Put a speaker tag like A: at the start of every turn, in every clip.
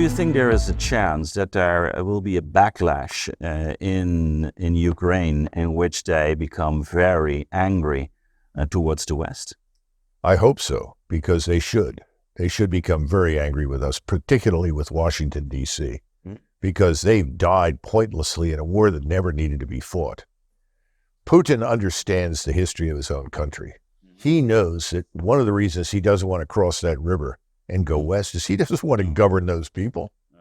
A: you think there is a chance that there will be a backlash in Ukraine in which they become very angry towards the West?
B: I hope so, because they should. They should become very angry with us, particularly with Washington, D.C., because they've died pointlessly in a war that never needed to be fought. Putin understands the history of his own country. He knows that one of the reasons he doesn't want to cross that river and go west is he doesn't want to govern those people. No.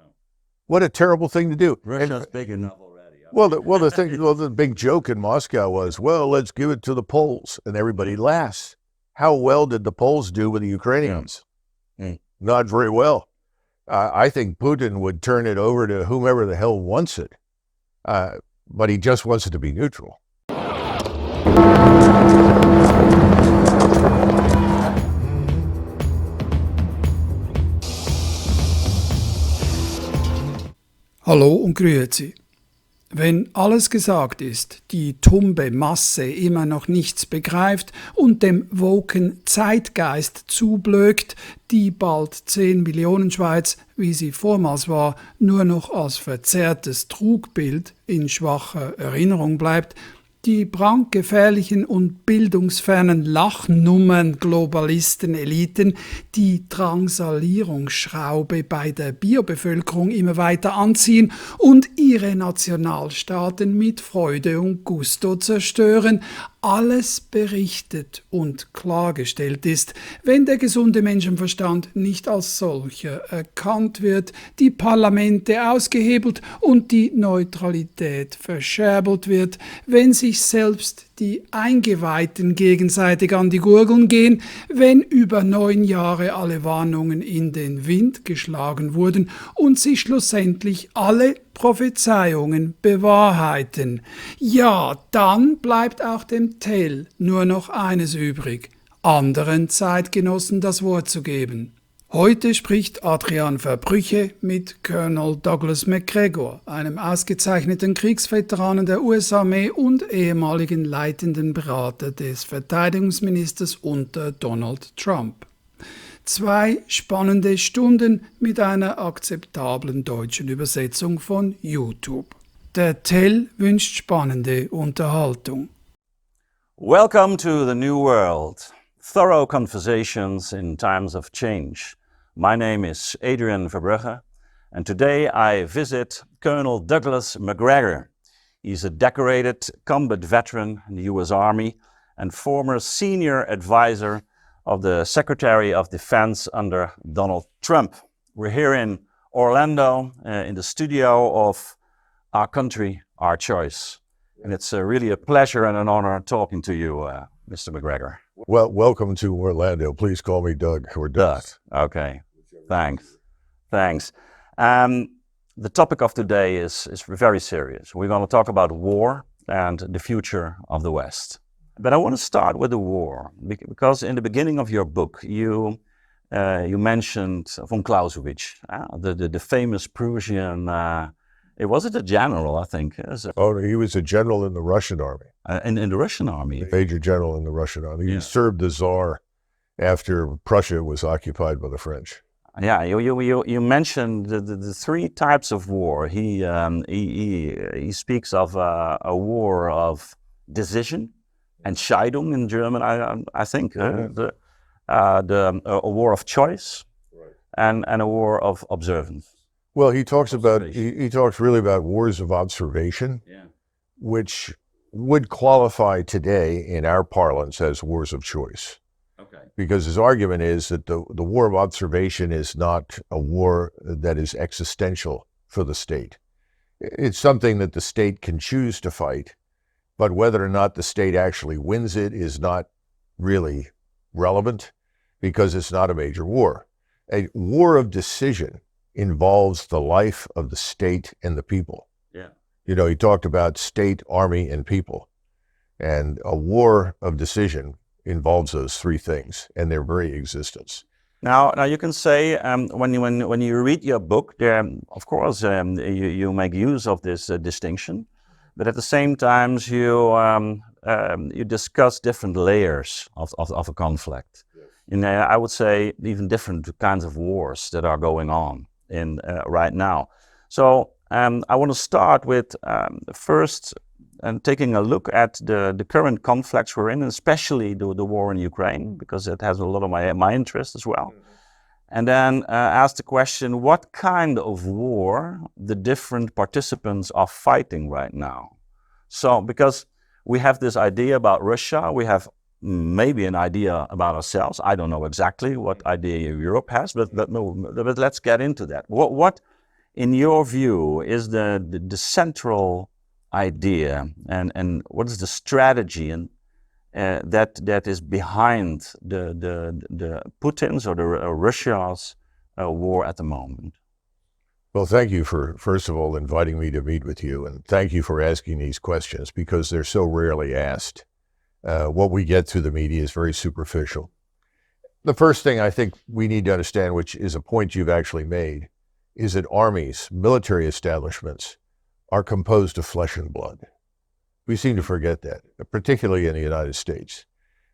B: What a terrible thing to do.
A: Russia's big enough already.
B: The big joke in Moscow was, well, let's give it to the Poles, and everybody laughs. How well did the Poles do with the Ukrainians? Not very well. I think Putin would turn it over to whomever the hell wants it, but he just wants it to be neutral.
C: Hallo und grüezi. Wenn alles gesagt ist, die tumbe Masse immer noch nichts begreift und dem woken Zeitgeist zublökt, die bald 10 Millionen Schweiz, wie sie vormals war, nur noch als verzerrtes Trugbild in schwacher Erinnerung bleibt, die brandgefährlichen und bildungsfernen Lachnummern Globalisten-Eliten die Drangsalierungsschraube bei der Biobevölkerung immer weiter anziehen und ihre Nationalstaaten mit Freude und Gusto zerstören, alles berichtet und klargestellt ist, wenn der gesunde Menschenverstand nicht als solcher erkannt wird, die Parlamente ausgehebelt und die Neutralität verscherbelt wird, wenn sich selbst die Eingeweihten gegenseitig an die Gurgeln gehen, wenn über 9 Jahre alle Warnungen in den Wind geschlagen wurden und sich schlussendlich alle Prophezeiungen bewahrheiten. Ja, dann bleibt auch dem Tell nur noch eines übrig, anderen Zeitgenossen das Wort zu geben. Heute spricht Adrian Verbrugge mit Colonel Douglas Macgregor, einem ausgezeichneten Kriegsveteranen der US-Armee und ehemaligen leitenden Berater des Verteidigungsministers unter Donald Trump. 2 spannende Stunden mit einer akzeptablen deutschen Übersetzung von YouTube. Der Tell wünscht spannende Unterhaltung.
A: Welcome to the New World. Thorough conversations in times of change. My name is Adrian Verbrugge, and today I visit Colonel Douglas Macgregor. He's a decorated combat veteran in the US Army and former senior advisor of the Secretary of Defense under Donald Trump. We're here in Orlando in the studio of Our Country, Our Choice. And it's really a pleasure and an honor talking to you, Mr. Macgregor.
B: Well, welcome to Orlando. Please call me Doug or Doug.
A: Okay, thanks. The topic of today is very serious. We're going to talk about war and the future of the West. But I want to start with the war, because in the beginning of your book, you mentioned von Clausewitz, the famous Prussian, was it a general, I think?
B: Oh, he was a general in the Russian army.
A: In the Russian army?
B: Major general in the Russian army. He served the Tsar after Prussia was occupied by the French.
A: Yeah, you mentioned the 3 types of war. He speaks of a war of decision, Entscheidung in German, I think, a war of choice, right, and a war of observance.
B: Well, he talks really about wars of observation, which would qualify today in our parlance as wars of choice. Okay. Because his argument is that the war of observation is not a war that is existential for the state. It's something that the state can choose to fight, but whether or not the state actually wins it is not really relevant because it's not a major war. A war of decision involves the life of the state and the people. Yeah. You know, he talked about state, army, and people. And a war of decision involves those 3 things and their very existence.
A: Now you can say when you read your book, of course you make use of this distinction, but at the same time you discuss different layers of a conflict. Yes. I would say even different kinds of wars that are going on in right now. So I want to start with first taking a look at the current conflicts we're in, especially the war in Ukraine, because it has a lot of my interest as well. And then ask the question, what kind of war the different participants are fighting right now? So, because we have this idea about Russia, we have maybe an idea about ourselves. I don't know exactly what idea Europe has, but let's get into that. What in your view, is the central idea, and what is the strategy and that is behind the Putin's or the Russia's war at the moment?
B: Well, thank you for, first of all, inviting me to meet with you, and thank you for asking these questions because they're so rarely asked. What we get through the media is very superficial. The first thing I think we need to understand, which is a point you've actually made, is that armies, military establishments, are composed of flesh and blood. We seem to forget that, particularly in the United States.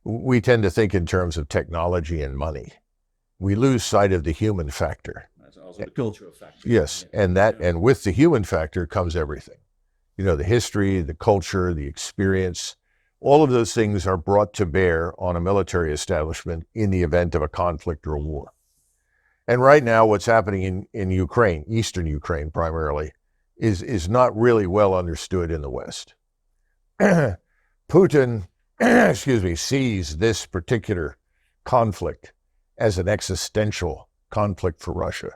B: We tend to think in terms of technology and money. We lose sight of the human factor.
A: That's also the cultural factor.
B: Yes, and with the human factor comes everything. You know, the history, the culture, the experience, all of those things are brought to bear on a military establishment in the event of a conflict or a war. And right now, what's happening in Ukraine, Eastern Ukraine primarily, is not really well understood in the West. Putin, sees this particular conflict as an existential conflict for Russia.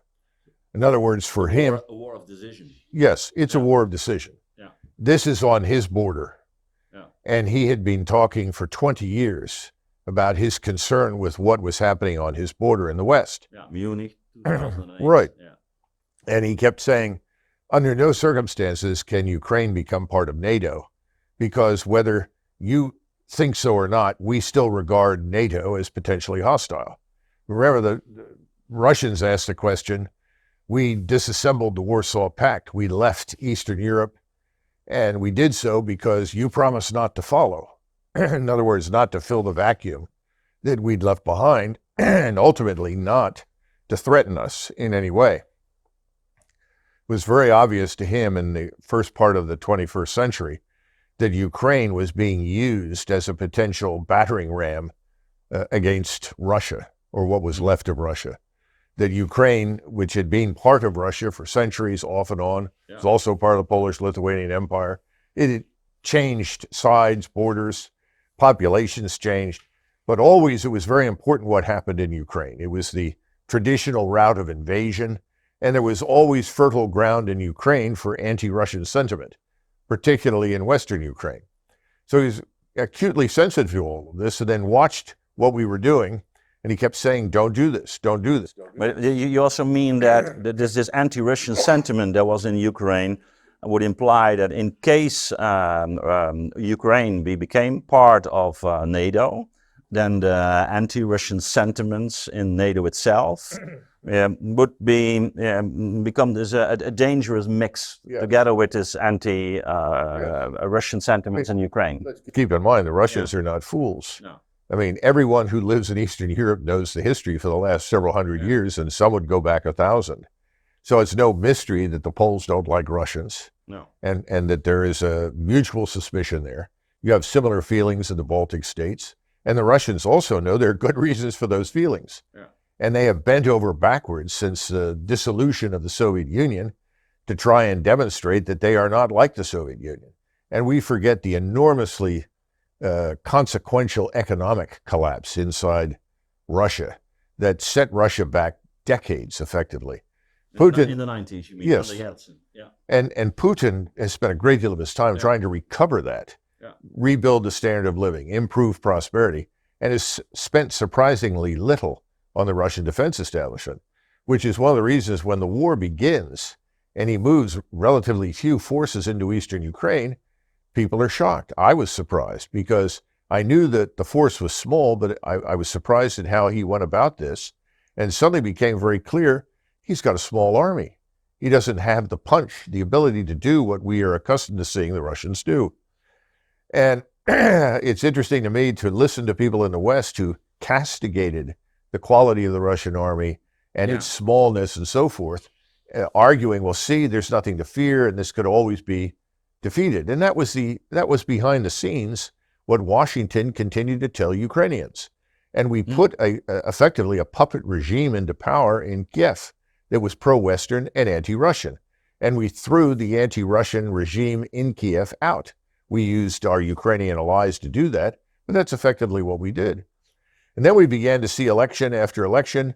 B: In other words, for him...
A: A war of decision.
B: Yes, it's a war of decision.
A: Yeah.
B: This is on his border.
A: Yeah.
B: And he had been talking for 20 years about his concern with what was happening on his border in the West.
A: Yeah, Munich, 2008.
B: Right.
A: Yeah.
B: And he kept saying, under no circumstances can Ukraine become part of NATO, because whether you think so or not, we still regard NATO as potentially hostile. Remember, the Russians asked the question, we disassembled the Warsaw Pact. We left Eastern Europe, and we did so because you promised not to follow. In other words, not to fill the vacuum that we'd left behind, and ultimately not to threaten us in any way. It was very obvious to him in the first part of the 21st century that Ukraine was being used as a potential battering ram against Russia, or what was left of Russia. That Ukraine, which had been part of Russia for centuries off and on, was also part of the Polish-Lithuanian Empire. It had changed sides, borders, populations changed, but always it was very important what happened in Ukraine. It was the traditional route of invasion, and there was always fertile ground in Ukraine for anti-Russian sentiment, particularly in Western Ukraine. So he was acutely sensitive to all of this, and then watched what we were doing, and he kept saying, don't do this, don't do this.
A: But you also mean that this anti-Russian sentiment that was in Ukraine would imply that in case Ukraine became part of NATO, then the anti-Russian sentiments in NATO itself would become this a dangerous mix together with this anti-Russian sentiments in Ukraine.
B: Keep in mind, the Russians are not fools.
A: No.
B: I mean, everyone who lives in Eastern Europe knows the history for the last several hundred years, and some would go back 1,000. So it's no mystery that the Poles don't like Russians, and that there is a mutual suspicion there. You have similar feelings in the Baltic states, and the Russians also know there are good reasons for those feelings. Yeah. And they have bent over backwards since the dissolution of the Soviet Union to try and demonstrate that they are not like the Soviet Union. And we forget the enormously consequential economic collapse inside Russia that set Russia back decades, effectively.
A: Putin, in the 90s, you mean?
B: Yes.
A: Under Yeltsin. Yeah.
B: And Putin has spent a great deal of his time trying to recover that, rebuild the standard of living, improve prosperity, and has spent surprisingly little on the Russian defense establishment, which is one of the reasons when the war begins and he moves relatively few forces into Eastern Ukraine, people are shocked. I was surprised because I knew that the force was small, but I was surprised at how he went about this, and suddenly became very clear he's got a small army. He doesn't have the punch, the ability to do what we are accustomed to seeing the Russians do. And it's interesting to me to listen to people in the West who castigated the quality of the Russian army and its smallness and so forth, arguing, well, see, there's nothing to fear, and this could always be defeated. And that was behind the scenes what Washington continued to tell Ukrainians. And we put effectively a puppet regime into power in Kiev that was pro-Western and anti-Russian. And we threw the anti-Russian regime in Kiev out. We used our Ukrainian allies to do that, but that's effectively what we did. And then we began to see election after election,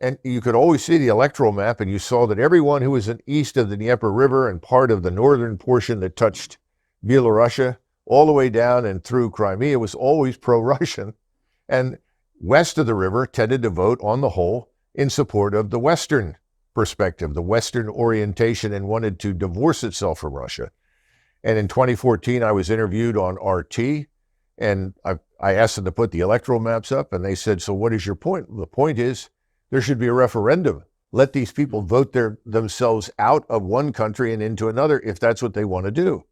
B: and you could always see the electoral map, and you saw that everyone who was east of the Dnieper River and part of the northern portion that touched Belarusia, all the way down and through Crimea, was always pro-Russian. And west of the river tended to vote on the whole in support of the Western perspective, the Western orientation, and wanted to divorce itself from Russia. And in 2014, I was interviewed on RT, and I asked them to put the electoral maps up, and they said, so what is your point? The point is there should be a referendum. Let these people vote themselves out of one country and into another if that's what they want to do.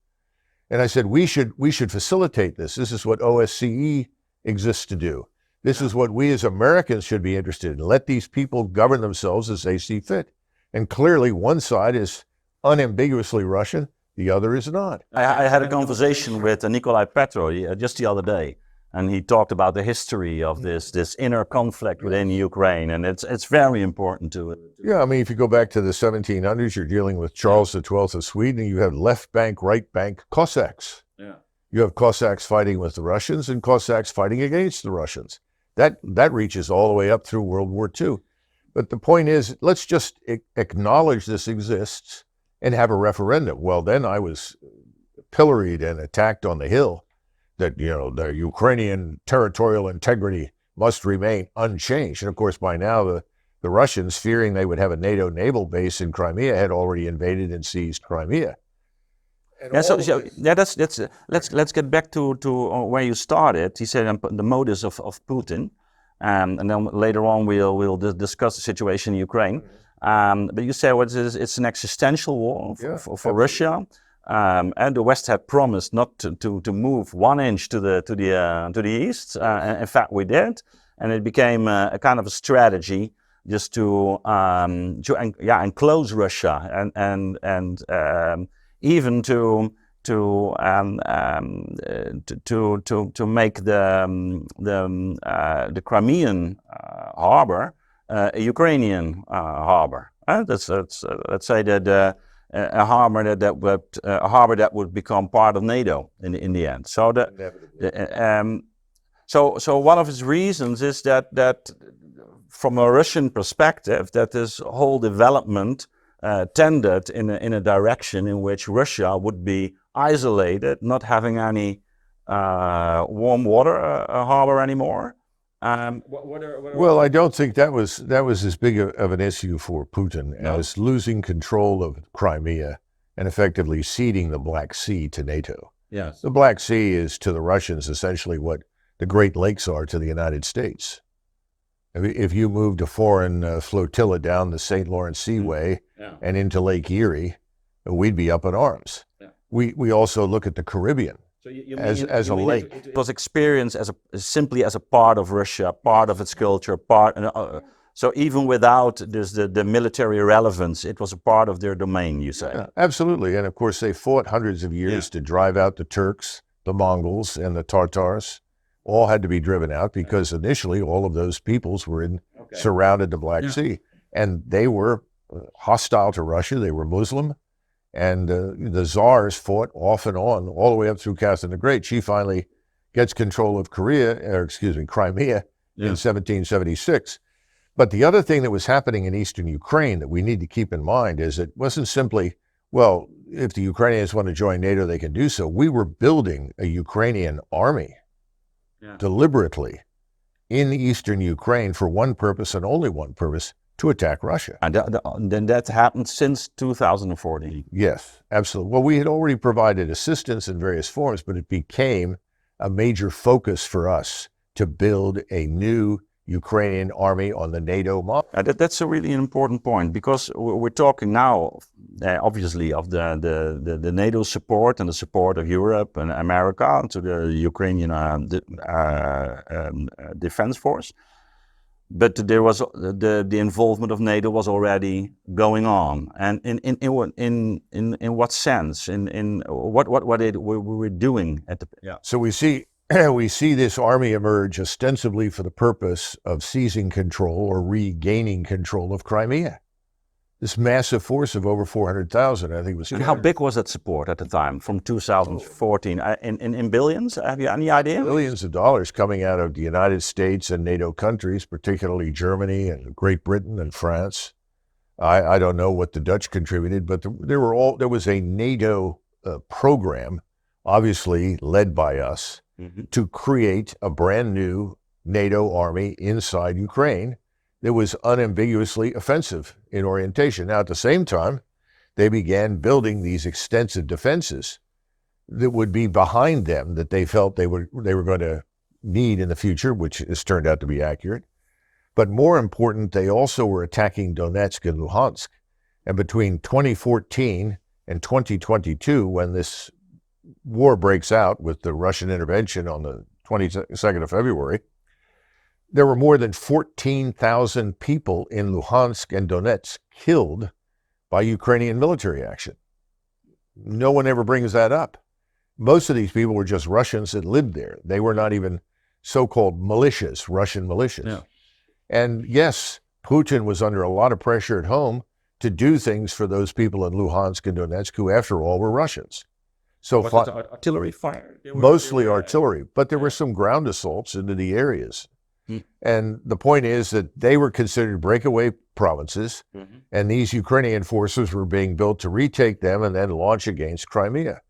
B: And I said, we should facilitate this. This is what OSCE exists to do. This is what we as Americans should be interested in. Let these people govern themselves as they see fit. And clearly one side is unambiguously Russian, the other is not.
A: I had a conversation with Nikolai Petro just the other day, and he talked about the history of this inner conflict within Ukraine, and it's very important to it.
B: Yeah, I mean, if you go back to the 1700s, you're dealing with Charles XII of Sweden, and you have left bank, right bank Cossacks. Yeah. You have Cossacks fighting with the Russians and Cossacks fighting against the Russians. That reaches all the way up through World War II. But the point is, let's just acknowledge this exists and have a referendum. Well, then I was pilloried and attacked on the Hill that, the Ukrainian territorial integrity must remain unchanged. And of course, by now, the Russians, fearing they would have a NATO naval base in Crimea, had already invaded and seized Crimea.
A: Let's get back to where you started. He said the motives of Putin, and then later on we'll discuss the situation in Ukraine. But you say it's an existential war for Russia, and the West had promised not to move 1 inch to the east. In fact, we did, and it became a kind of a strategy just to enclose Russia and even to make the Crimean harbor a Ukrainian harbor. Let's say that a harbor that would become part of NATO in the end. So so one of its reasons is that from a Russian perspective, that this whole development tended in a direction in which Russia would be isolated, not having any warm water harbor anymore.
B: Well, I don't think that was as big of an issue for Putin as losing control of Crimea and effectively ceding the Black Sea to NATO.
A: Yes.
B: The Black Sea is to the Russians essentially what the Great Lakes are to the United States. If you moved a foreign flotilla down the St. Lawrence Seaway and into Lake Erie, we'd be up in arms. Yeah. We also look at the Caribbean as a lake.
A: It was experienced simply as a part of Russia, part of its culture, so even without the military relevance, it was a part of their domain, you say?
B: Yeah, absolutely. And of course, they fought hundreds of years to drive out the Turks, the Mongols, and the Tartars. All had to be driven out because initially all of those peoples were surrounded the Black Sea. And they were hostile to Russia. They were Muslim. And the czars fought off and on all the way up through Catherine the Great. She finally gets control of Crimea in 1776. But the other thing that was happening in eastern Ukraine that we need to keep in mind is it wasn't simply, well, if the Ukrainians want to join NATO, they can do so. We were building a Ukrainian army deliberately in eastern Ukraine for one purpose and only one purpose, to attack Russia.
A: And then that happened since 2014.
B: Yes, absolutely. Well, we had already provided assistance in various forms, but it became a major focus for us to build a new Ukrainian army on the NATO model.
A: That's a really important point, because we're talking now, obviously, of the NATO support and the support of Europe and America to the Ukrainian defense force. But there was the involvement of NATO was already going on, and in what sense? In what we were doing at the
B: So we see this army emerge ostensibly for the purpose of seizing control or regaining control of Crimea. This massive force of over 400,000, I think was.
A: And how big was that support at the time, from 2014? In billions? Have you any idea?
B: Billions of dollars coming out of the United States and NATO countries, particularly Germany and Great Britain and France. I don't know what the Dutch contributed, but there was a NATO program, obviously led by us, to create a brand new NATO army inside Ukraine that was unambiguously offensive in orientation. Now, at the same time, they began building these extensive defenses that would be behind them, that they felt they were going to need in the future, which has turned out to be accurate. But more important, they also were attacking Donetsk and Luhansk. And between 2014 and 2022, when this war breaks out with the Russian intervention on the 22nd of February, there were more than 14,000 people in Luhansk and Donetsk killed by Ukrainian military action. No one ever brings that up. Most of these people were just Russians that lived there. They were not even so-called militias, Russian militias.
A: Yeah.
B: And yes, Putin was under a lot of pressure at home to do things for those people in Luhansk and Donetsk who, after all, were Russians. So
A: was it artillery fire?
B: Mostly artillery, but there were some ground assaults into the areas. And the point is that they were considered breakaway provinces, and these Ukrainian forces were being built to retake them and then launch against Crimea.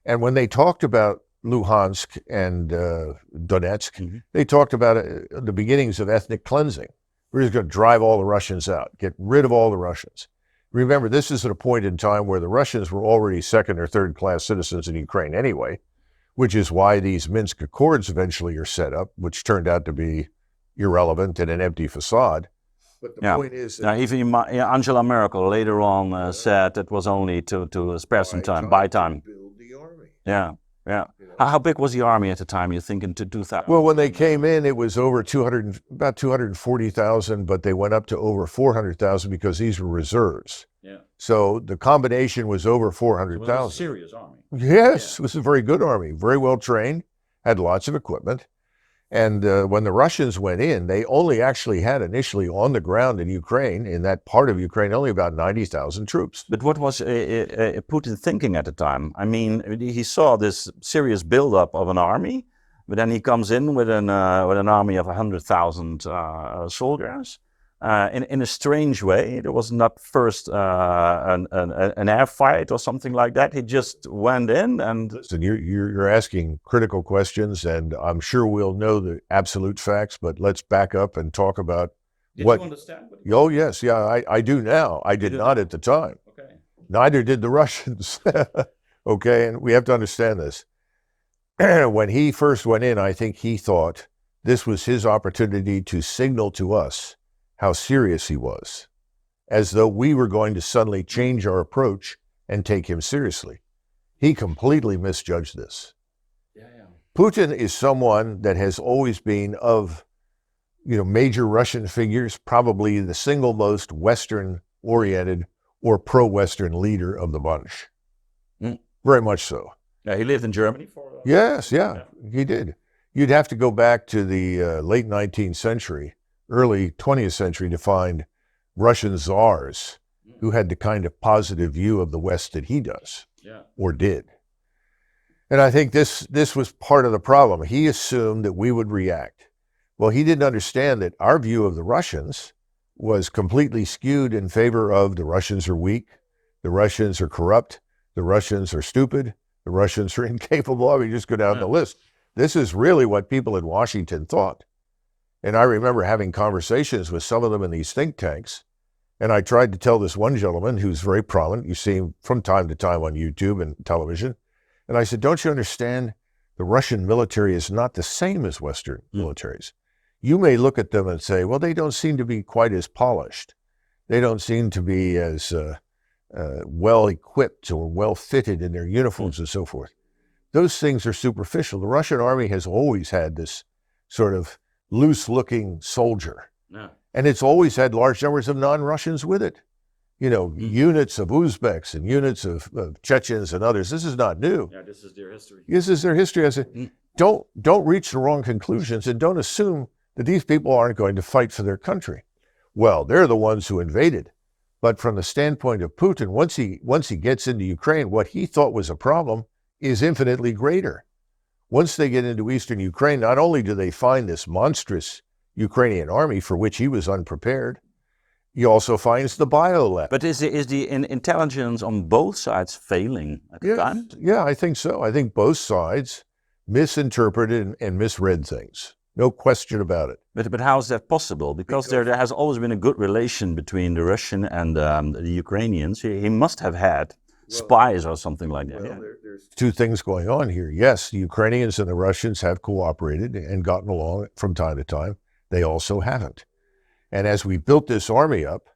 B: And when they talked about Luhansk and Donetsk, they talked about the beginnings of ethnic cleansing. We're just going to drive all the Russians out, get rid of all the Russians. Remember, this is at a point in time where the Russians were already second or third class citizens in Ukraine anyway, which is why these Minsk Accords eventually are set up, which turned out to be irrelevant and an empty facade. But the point is that
A: even Angela Merkel later on said it was only to spare some time, buy time.
B: To build the army.
A: Yeah. How big was the army at the time, you think, in 2000?
B: Well, when they came in, it was over about 240,000, but they went up to over 400,000 because these were reserves.
A: Yeah.
B: So the combination was over 400,000.
A: It was a serious army.
B: Yes, it was a very good army, very well trained, had lots of equipment. And when the Russians went in, they only actually had initially on the ground in Ukraine, in that part of Ukraine, only about 90,000 troops.
A: But what was Putin thinking at the time? I mean, he saw this serious buildup of an army, but then he comes in with an army of 100,000 soldiers. In a strange way, there was not first an air fight or something like that. He just went in and...
B: Listen, you're asking critical questions, and I'm sure we'll know the absolute facts, but let's back up and talk about what...
A: Did you understand?
B: Oh, yes, yeah, I do now. I did not at the time.
A: Okay.
B: Neither did the Russians. Okay, and we have to understand this. When he first went in, I think he thought this was his opportunity to signal to us how serious he was, as though we were going to suddenly change our approach and take him seriously. He completely misjudged this.
A: Yeah.
B: Putin is someone that has always been of, major Russian figures, probably the single most Western-oriented or pro-Western leader of the bunch. Very much so.
A: Yeah, he lived in Germany for...
B: Yes, he did. You'd have to go back to the late 19th century, early 20th century to find Russian czars who had the kind of positive view of the West that he does, or did. And I think this was part of the problem. He assumed that we would react. Well, he didn't understand that our view of the Russians was completely skewed in favor of the Russians are weak, the Russians are corrupt, the Russians are stupid, the Russians are incapable. I mean, just go down the list. This is really what people in Washington thought. And I remember having conversations with some of them in these think tanks. And I tried to tell this one gentleman who's very prominent, you see him from time to time on YouTube and television. And I said, don't you understand? The Russian military is not the same as Western militaries. You may look at them and say, well, they don't seem to be quite as polished. They don't seem to be as well equipped or well fitted in their uniforms and so forth. Those things are superficial. The Russian army has always had this sort of loose-looking soldier.
A: No.
B: And it's always had large numbers of non-Russians with it. You know, units of Uzbeks and units of Chechens and others. This is not new.
A: Yeah, this is their history.
B: This is their history. I say, don't reach the wrong conclusions and don't assume that these people aren't going to fight for their country. Well, they're the ones who invaded. But from the standpoint of Putin, once he gets into Ukraine, what he thought was a problem is infinitely greater. Once they get into eastern Ukraine, not only do they find this monstrous Ukrainian army for which he was unprepared, he also finds the biolab.
A: But is the intelligence on both sides failing at the time?
B: Yeah, I think so. I think both sides misinterpreted and misread things. No question about it.
A: But how is that possible? Because there has always been a good relation between the Russian and the Ukrainians. He must have had spies or something like that.
B: Well, there's two things going on here. Yes, the Ukrainians and the Russians have cooperated and gotten along from time to time. They also haven't. And as we built this army up,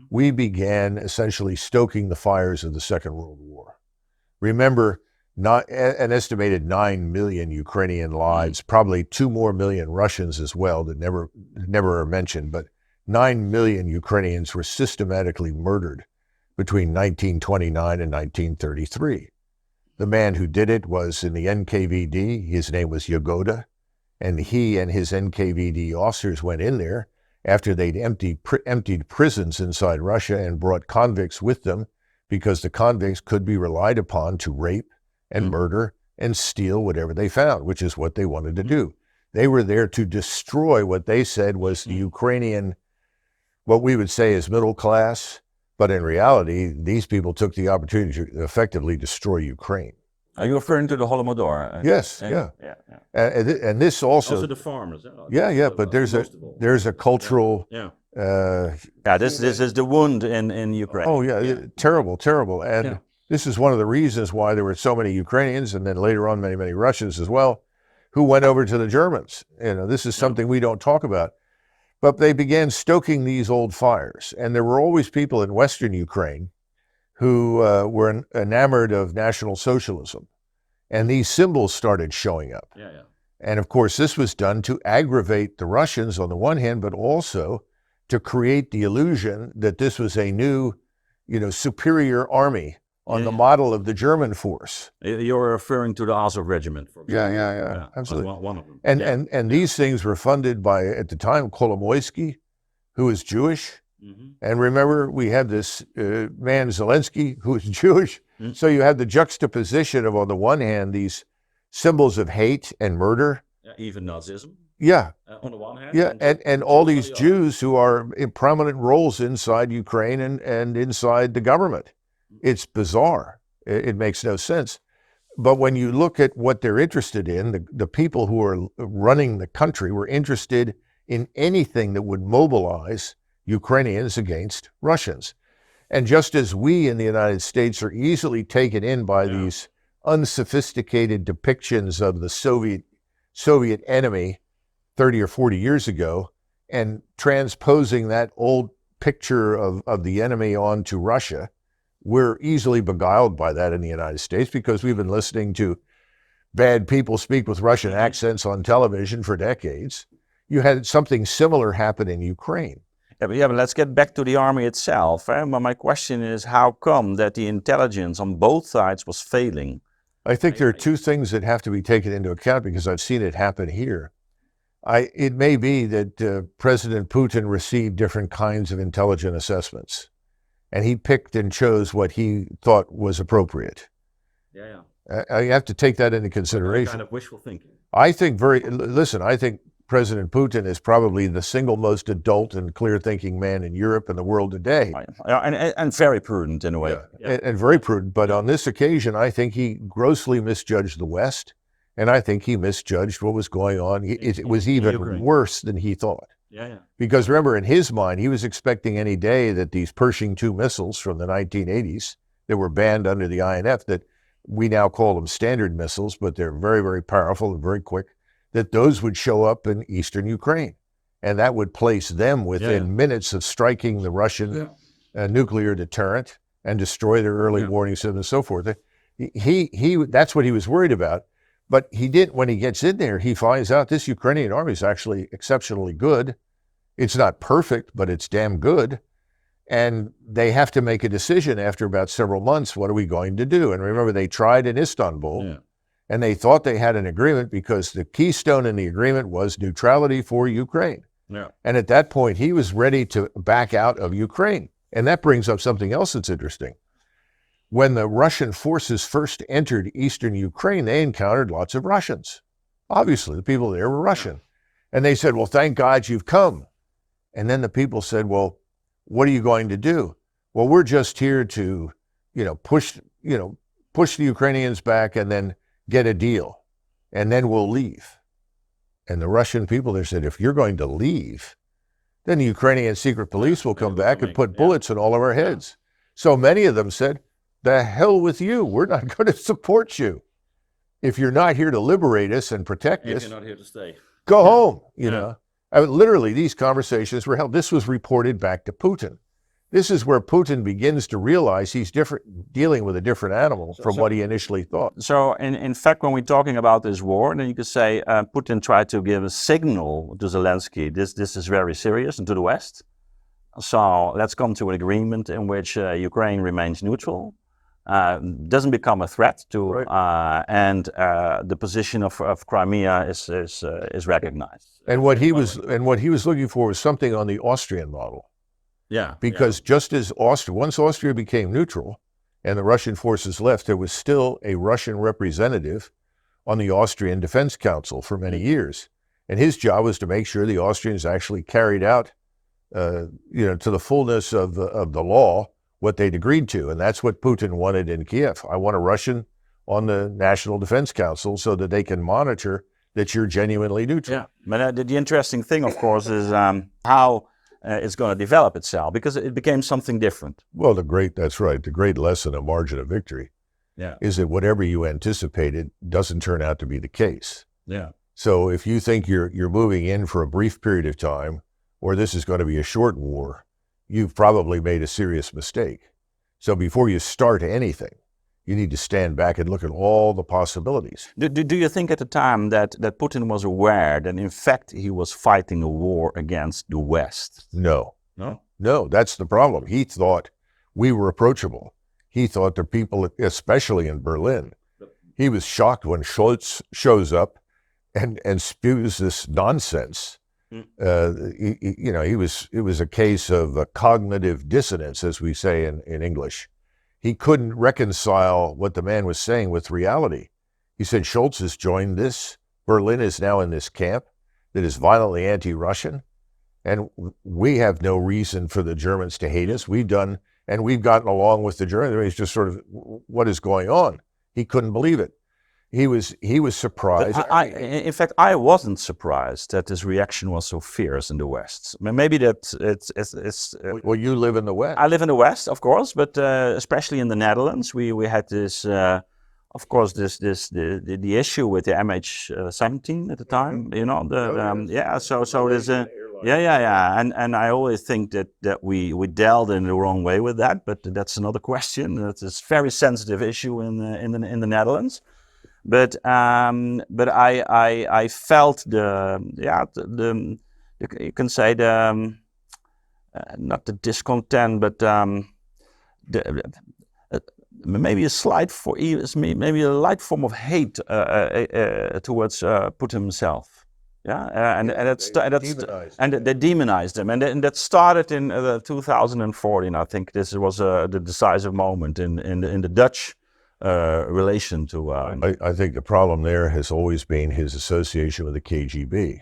B: we began essentially stoking the fires of the Second World War. Remember, not an estimated 9 million Ukrainian lives, probably 2 more million Russians as well that never are mentioned, but 9 million Ukrainians were systematically murdered between 1929 and 1933. The man who did it was in the NKVD. His name was Yagoda, and he and his NKVD officers went in there after they'd emptied prisons inside Russia and brought convicts with them, because the convicts could be relied upon to rape and murder and steal whatever they found, which is what they wanted to do. They were there to destroy what they said was the Ukrainian, what we would say is middle class, but in reality, these people took the opportunity to effectively destroy Ukraine.
A: Are you referring to the Holodomor?
B: Yes, yeah. And this also
A: the farmers.
B: But there's a cultural.
A: This is the wound in Ukraine.
B: Oh yeah. Terrible. And this is one of the reasons why there were so many Ukrainians, and then later on many Russians as well, who went over to the Germans. You know, this is something we don't talk about. But they began stoking these old fires, and there were always people in Western Ukraine who were enamored of National Socialism. And these symbols started showing up. And of course, this was done to aggravate the Russians on the one hand, but also to create the illusion that this was a new, superior army on the model of the German force.
A: You're referring to the Azov regiment, for example.
B: Yeah, absolutely.
A: One of them.
B: And these things were funded by, at the time, Kolomoisky, who was Jewish. And remember, we had this man, Zelensky, who was Jewish. So you had the juxtaposition of, on the one hand, these symbols of hate and murder.
A: Even Nazism. On the one hand.
B: And all these Jews who are in prominent roles inside Ukraine and inside the government. It's bizarre. It makes no sense. But when you look at what they're interested in, the people who are running the country were interested in anything that would mobilize Ukrainians against Russians. And just as we in the United States are easily taken in by these unsophisticated depictions of the Soviet enemy 30 or 40 years ago, and transposing that old picture of the enemy onto Russia, we're easily beguiled by that in the United States because we've been listening to bad people speak with Russian accents on television for decades. You had something similar happen in Ukraine.
A: But let's get back to the army itself. My question is, how come that the intelligence on both sides was failing?
B: I think there are two things that have to be taken into account because I've seen it happen here. It may be that President Putin received different kinds of intelligence assessments, and he picked and chose what he thought was appropriate. I have to take that into consideration.
A: Kind of wishful thinking.
B: I think President Putin is probably the single most adult and clear-thinking man in Europe and the world today.
A: And very prudent in a way.
B: And very prudent. But on this occasion, I think he grossly misjudged the West, and I think he misjudged what was going on. It was even worse than he thought. Because remember, in his mind, he was expecting any day that these Pershing II missiles from the 1980s that were banned under the INF, that we now call them Standard missiles, but they're very, very powerful and very quick, that those would show up in eastern Ukraine. And that would place them within minutes of striking the Russian nuclear deterrent and destroy their early warning system and so forth. That's what he was worried about. But he didn't. When he gets in there, he finds out this Ukrainian army is actually exceptionally good. It's not perfect, but it's damn good. And they have to make a decision after about several months. What are we going to do? And remember, they tried in Istanbul, and they thought they had an agreement because the keystone in the agreement was neutrality for Ukraine.
A: Yeah.
B: And at that point, he was ready to back out of Ukraine. And that brings up something else that's interesting. When the Russian forces first entered eastern Ukraine, they encountered lots of Russians. Obviously, the people there were Russian. And they said, well, thank God you've come. And then the people said, well, what are you going to do? Well, we're just here to, push the Ukrainians back and then get a deal. And then we'll leave. And the Russian people there said, if you're going to leave, then the Ukrainian secret police will come back and put bullets in all of our heads. So many of them said, the hell with you. We're not going to support you. If you're not here to liberate us and protect us,
A: you're not here to stay.
B: Go home, I mean, literally, these conversations were held. This was reported back to Putin. This is where Putin begins to realize he's dealing with a different animal from what he initially thought.
A: So, in fact, when we're talking about this war, then you could say Putin tried to give a signal to Zelensky, this is very serious, and to the West. So let's come to an agreement in which Ukraine remains neutral, doesn't become a threat to, and the position of Crimea is recognized.
B: And what he was looking for was something on the Austrian model.
A: Yeah.
B: Because just as once Austria became neutral and the Russian forces left, there was still a Russian representative on the Austrian Defense Council for many years. And his job was to make sure the Austrians actually carried out, to the fullness of the law, what they'd agreed to. And that's what Putin wanted in Kiev. I want a Russian on the National Defense Council so that they can monitor that you're genuinely neutral.
A: Yeah, but the interesting thing, of course, is how it's going to develop itself, because it became something different.
B: Well, that's right. The great lesson of margin of victory is that whatever you anticipated doesn't turn out to be the case.
A: Yeah.
B: So if you think you're moving in for a brief period of time, or this is going to be a short war, you've probably made a serious mistake. So before you start anything, you need to stand back and look at all the possibilities.
A: Do you think at the time that Putin was aware that in fact he was fighting a war against the West?
B: No.
A: No,
B: that's the problem. He thought we were approachable. He thought the people, especially in Berlin, he was shocked when Scholz shows up and spews this nonsense. It was a case of a cognitive dissonance, as we say in English. He couldn't reconcile what the man was saying with reality. He said, Scholz has joined this. Berlin is now in this camp that is violently anti-Russian. And we have no reason for the Germans to hate us. We've gotten along with the Germans. It's just sort of, what is going on? He couldn't believe it. He was surprised.
A: In fact, I wasn't surprised that this reaction was so fierce in the West. I mean, maybe that it's.
B: Well, you live in the West.
A: I live in the West, of course, but especially in the Netherlands, we had this, of course, the issue with the MH17 at the time. So there's a. And I always think that we dealt in the wrong way with that, but that's another question. That's a very sensitive issue in the Netherlands. But I felt you can say not the discontent, but maybe maybe a light form of hate towards Putin himself. They demonized him, and that started in 2014. I think this was the decisive moment in the Dutch relation to.
B: I think the problem there has always been his association with the KGB.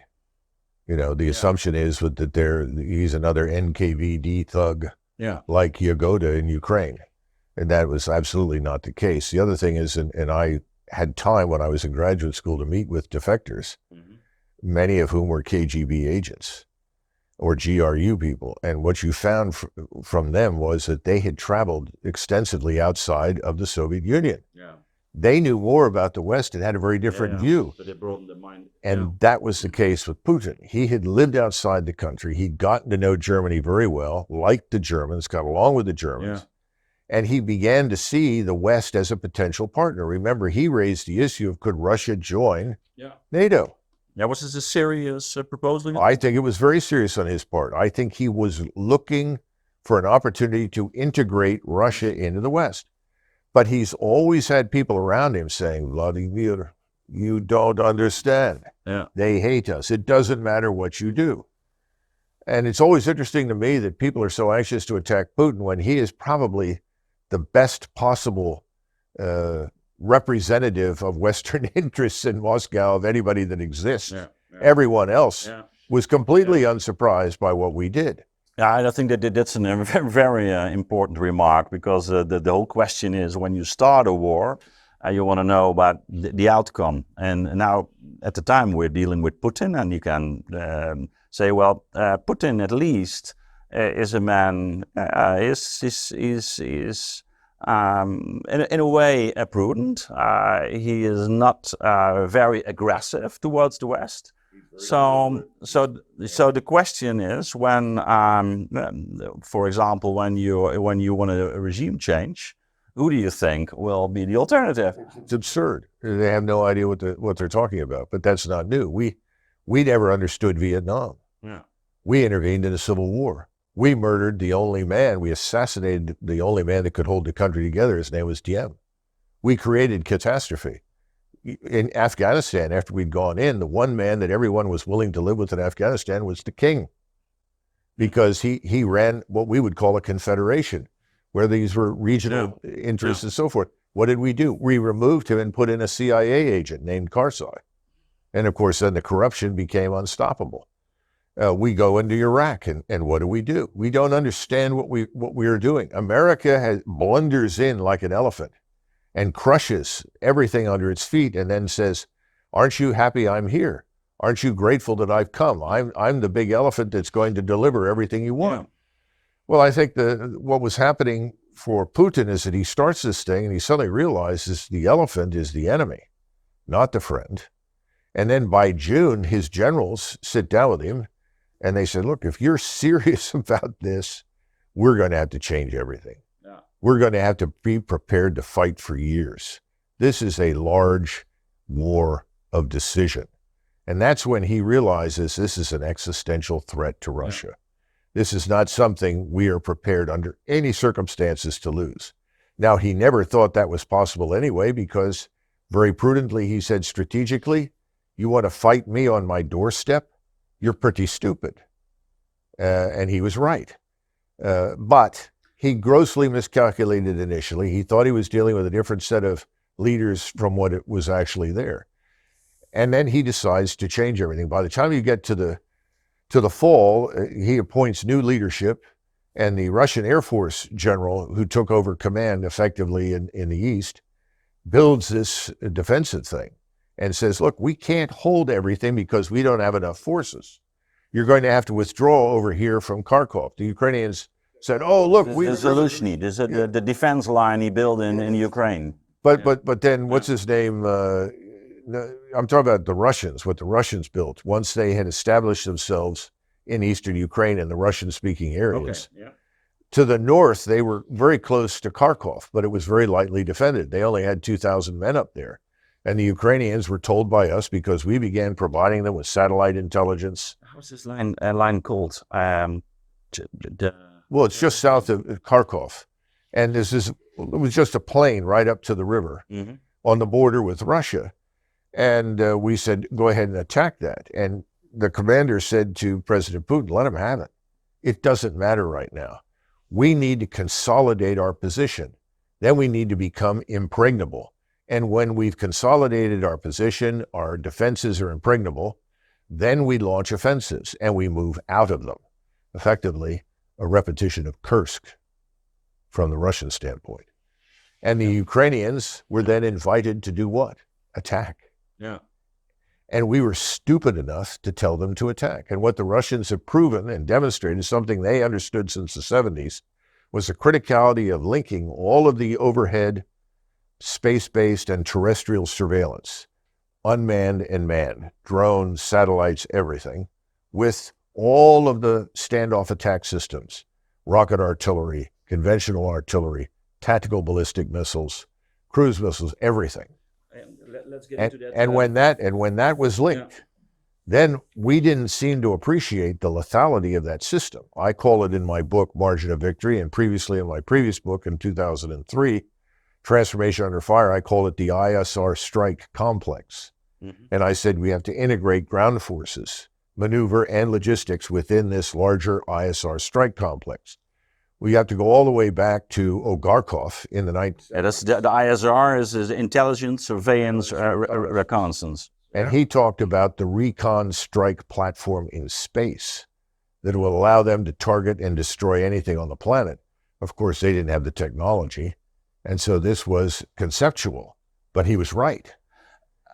B: The assumption is that he's another NKVD thug, like Yagoda in Ukraine, and that was absolutely not the case. The other thing is, and I had time when I was in graduate school to meet with defectors, many of whom were KGB agents or GRU people. And what you found from them was that they had traveled extensively outside of the Soviet Union. Yeah. They knew more about the West and had a very different view.
A: So they broadened their mind.
B: And that was the case with Putin. He had lived outside the country. He'd gotten to know Germany very well, liked the Germans, got along with the Germans. And he began to see the West as a potential partner. Remember, he raised the issue of could Russia join NATO?
A: Yeah, was this a serious proposal?
B: I think it was very serious on his part. I think he was looking for an opportunity to integrate Russia into the West. But he's always had people around him saying, Vladimir, you don't understand.
A: Yeah.
B: They hate us. It doesn't matter what you do. And it's always interesting to me that people are so anxious to attack Putin when he is probably the best possible representative of Western interests in Moscow of anybody that exists.
A: Yeah.
B: Everyone else was completely unsurprised by what we did.
A: Yeah, I think that that's a very, very important remark, because the whole question is, when you start a war, you want to know about the outcome. And now, at the time, we're dealing with Putin, and you can say, well, Putin at least is a man, is in a way prudent. He is not very aggressive towards the West. So the question is, when, for example, when you want a regime change, who do you think will be the alternative?
B: It's absurd. They have no idea what they're talking about. But that's not new. We never understood Vietnam.
A: Yeah.
B: We intervened in a civil war. We murdered the only man. We assassinated the only man that could hold the country together. His name was Diem. We created catastrophe. In Afghanistan, after we'd gone in, the one man that everyone was willing to live with in Afghanistan was the king, because he ran what we would call a confederation, where these were regional interests and so forth. What did we do? We removed him and put in a CIA agent named Karzai. And of course, then the corruption became unstoppable. We go into Iraq, and what do? We don't understand what we are doing. America blunders in like an elephant and crushes everything under its feet, and then says, aren't you happy I'm here? Aren't you grateful that I've come? I'm the big elephant that's going to deliver everything you want. Yeah. Well, I think what was happening for Putin is that he starts this thing and he suddenly realizes the elephant is the enemy, not the friend. And then by June, his generals sit down with him and they said, look, if you're serious about this, we're going to have to change everything. We're going to have to be prepared to fight for years. This is a large war of decision. And that's when he realizes this is an existential threat to Russia. Yeah. This is not something we are prepared under any circumstances to lose. Now, he never thought that was possible anyway, because very prudently he said, strategically, you want to fight me on my doorstep? You're pretty stupid. And he was right. But he grossly miscalculated initially. He thought he was dealing with a different set of leaders from what it was actually there. And then he decides to change everything. By the time you get to the fall, he appoints new leadership, and the Russian Air Force general who took over command effectively in the East builds this defensive thing and says, look, we can't hold everything because we don't have enough forces. You're going to have to withdraw over here from Kharkov. The Ukrainians said, "Oh, look,
A: the defense line he built in Ukraine."
B: But then what's his name? I'm talking about the Russians. What the Russians built once they had established themselves in eastern Ukraine and the Russian-speaking areas. Okay. Yeah. To the north, they were very close to Kharkov, but it was very lightly defended. They only had 2,000 men up there, and the Ukrainians were told by us, because we began providing them with satellite intelligence.
A: How's this line called?
B: Well, it's just south of Kharkov, and it was just a plain right up to the river on the border with Russia. And we said, go ahead and attack that. And the commander said to President Putin, let him have it. It doesn't matter right now. We need to consolidate our position. Then we need to become impregnable. And when we've consolidated our position, our defenses are impregnable, then we launch offensives and we move out of them. Effectively, a repetition of Kursk from the Russian standpoint. And the Ukrainians were then invited to do what? Attack.
A: Yeah.
B: And we were stupid enough to tell them to attack. And what the Russians have proven and demonstrated, something they understood since the 70s, was the criticality of linking all of the overhead, space-based and terrestrial surveillance, unmanned and manned, drones, satellites, everything, with all of the standoff attack systems, rocket artillery, conventional artillery, tactical ballistic missiles, cruise missiles, everything.
A: Let's get into that.
B: And when that was linked, then we didn't seem to appreciate the lethality of that system. I call it in my book, Margin of Victory, and previously in my previous book in 2003, Transformation Under Fire, I call it the ISR strike complex. Mm-hmm. And I said we have to integrate ground forces, maneuver, and logistics within this larger ISR strike complex. We have to go all the way back to Ogarkov in the 19th.
A: Yeah, that's the ISR is intelligence, surveillance, reconnaissance.
B: And he talked about the recon strike platform in space that will allow them to target and destroy anything on the planet. Of course, they didn't have the technology. And so this was conceptual, but he was right.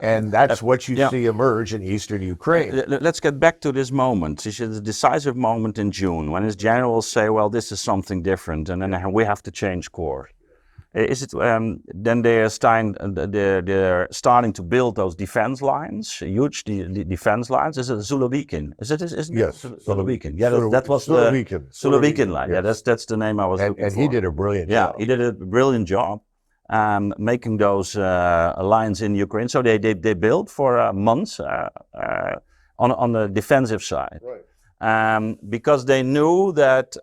B: And that's what you see emerge in eastern Ukraine.
A: Let's get back to this moment. This is a decisive moment in June when his generals say, well, this is something different, and then we have to change course. Is it then they're starting to build those defense lines, huge defense lines? Is it Surovikin? Isn't
B: yes,
A: it? Surovikin. Yeah, that was the Surovikin line. Yes. Yeah, that's the name I was looking for.
B: And he did a brilliant job.
A: Yeah, he did a brilliant job making those lines in Ukraine. So they built for months on the defensive side. Right. Because they knew that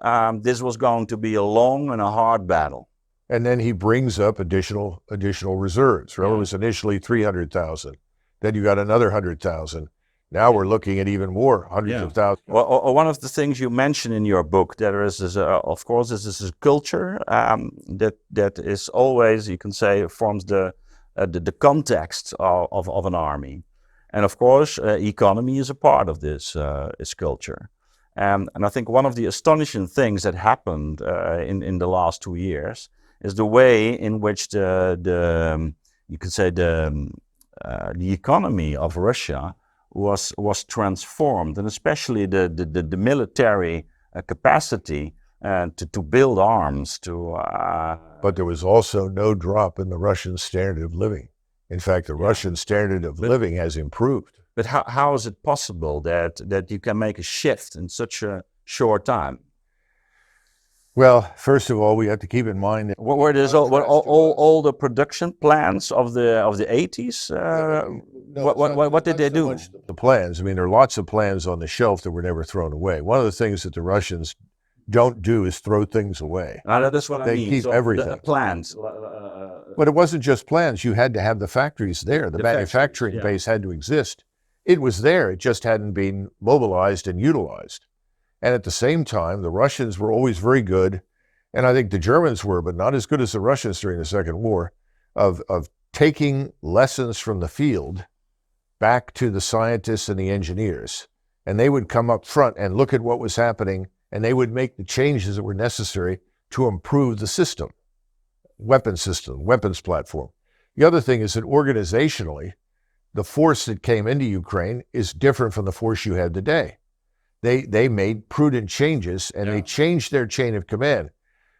A: this was going to be a long and a hard battle.
B: And then he brings up additional reserves. Remember, it was initially 300,000. Then you got another 100,000. Now we're looking at even more, hundreds of thousands.
A: Well, one of the things you mention in your book, there is, of course, this is a culture that is always, you can say, forms the context of an army. And of course, economy is a part of this culture. And I think one of the astonishing things that happened in the last 2 years is the way in which the economy of Russia was transformed, and especially the military capacity to build arms.
B: But there was also no drop in the Russian standard of living. In fact, the Russian standard of living has improved.
A: But how is it possible that you can make a shift in such a short time?
B: Well, first of all, we have to keep in mind that
A: what were these all the production plans of the 80s? What did they do?
B: The plans. I mean, there are lots of plans on the shelf that were never thrown away. One of the things that the Russians don't do is throw things away.
A: That's what
B: they
A: I mean.
B: Keep everything.
A: The plans.
B: But it wasn't just plans. You had to have the factories there. The manufacturing base had to exist. It was there. It just hadn't been mobilized and utilized. And at the same time, the Russians were always very good, and I think the Germans were, but not as good as the Russians during the Second War, of taking lessons from the field back to the scientists and the engineers. And they would come up front and look at what was happening, and they would make the changes that were necessary to improve the system, weapons platform. The other thing is that organizationally, the force that came into Ukraine is different from the force you had today. They made prudent changes, and they changed their chain of command.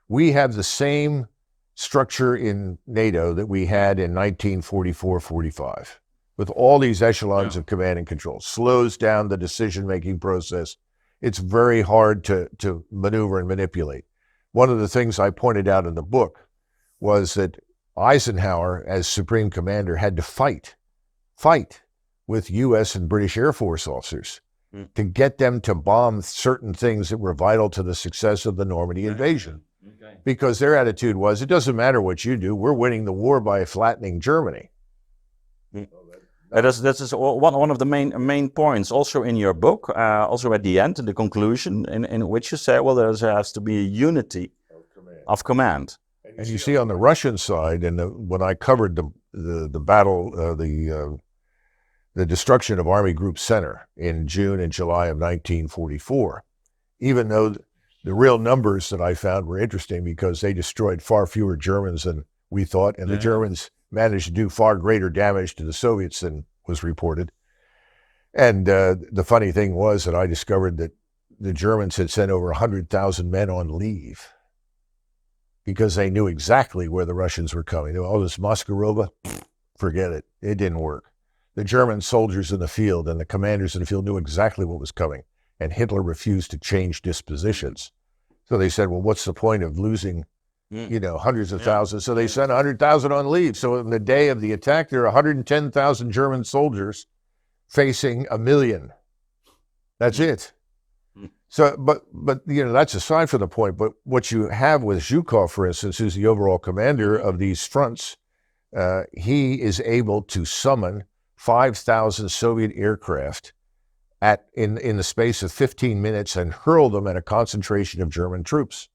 B: We have the same structure in NATO that we had in 1944-45, with all these echelons of command and control. Slows down the decision-making process. It's very hard to maneuver and manipulate. One of the things I pointed out in the book was that Eisenhower, as Supreme Commander, had to fight with U.S. and British Air Force officers to get them to bomb certain things that were vital to the success of the Normandy invasion. Okay. Because their attitude was, it doesn't matter what you do, we're winning the war by flattening Germany.
A: That is one of the main points also in your book, also at the end, in the conclusion, in which you say, well, there has to be a unity of command.
B: And you see on the Russian side, and when I covered the battle, the destruction of Army Group Center in June and July of 1944, even though the real numbers that I found were interesting because they destroyed far fewer Germans than we thought, and the Germans managed to do far greater damage to the Soviets than was reported. And the funny thing was that I discovered that the Germans had sent over 100,000 men on leave because they knew exactly where the Russians were coming. Oh, this Maskarova, forget it. It didn't work. The German soldiers in the field and the commanders in the field knew exactly what was coming, and Hitler refused to change dispositions. So they said, well, what's the point of losing, hundreds of thousands? So they sent 100,000 on leave. So on the day of the attack, there were 110,000 German soldiers facing 1 million That's it. So, but that's aside from the point. But what you have with Zhukov, for instance, who's the overall commander of these fronts, he is able to summon 5,000 Soviet aircraft in the space of 15 minutes and hurl them at a concentration of German troops,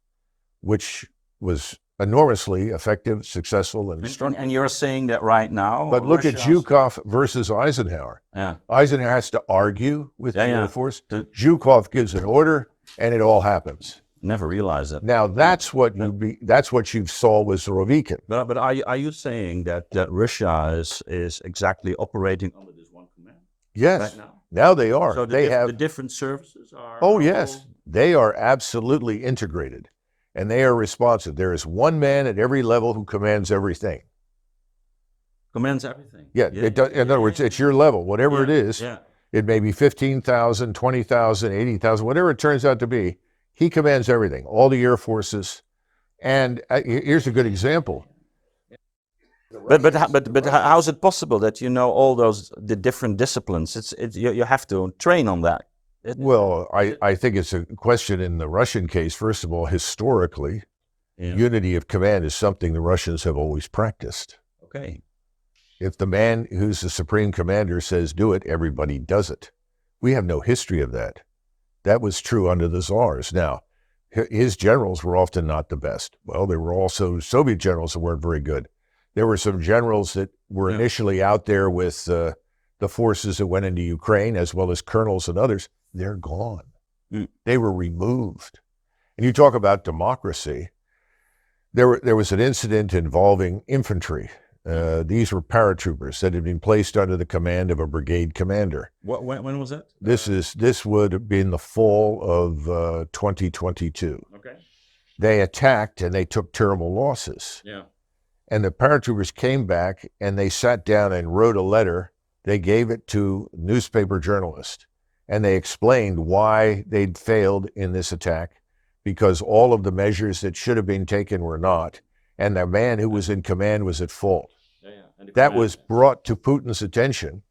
B: which was enormously effective, successful, and destructive.
A: And you're saying that right now?
B: But look at Zhukov versus Eisenhower.
A: Yeah.
B: Eisenhower has to argue with the Air Force. Zhukov gives an order, and it all happens.
A: Never realized that.
B: Now that's what you saw with Surovikin.
A: But are you saying that Russia is exactly operating under this one command?
B: Yes. Right now? Now they are.
A: So the different services are.
B: Oh yes, they are absolutely integrated. And they are responsive. There is one man at every level who commands everything.
A: Commands everything?
B: Yeah. In other words, it's your level. Whatever it is, it may be 15,000, 20,000, 80,000, whatever it turns out to be, he commands everything, all the air forces. And here's a good example.
A: But how is it possible that you know all the different disciplines? You have to train on that.
B: Well, I think it's a question in the Russian case. First of all, historically, unity of command is something the Russians have always practiced.
A: Okay.
B: If the man who's the supreme commander says do it, everybody does it. We have no history of that. That was true under the Tsars. Now, his generals were often not the best. Well, there were also Soviet generals that weren't very good. There were some generals that were initially out there with the forces that went into Ukraine, as well as colonels and others. They're gone. They were removed. And you talk about democracy. There was an incident involving infantry. These were paratroopers that had been placed under the command of a brigade commander.
A: When was that?
B: This would have been the fall of 2022.
A: Okay.
B: They attacked and they took terrible losses.
A: Yeah.
B: And the paratroopers came back and they sat down and wrote a letter. They gave it to newspaper journalists. And they explained why they'd failed in this attack, because all of the measures that should have been taken were not, and the man who was in command was at fault. That was brought to Putin's attention.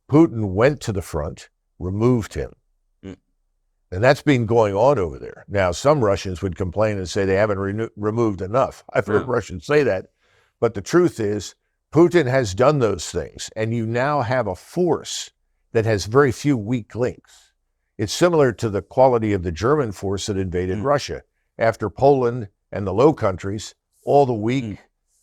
B: Putin went to the front, removed him. And that's been going on over there. Now, some Russians would complain and say they haven't removed enough. I've heard Russians say that. But the truth is, Putin has done those things, and you now have a force that has very few weak links. It's similar to the quality of the German force that invaded Russia. After Poland and the Low Countries, all the weak,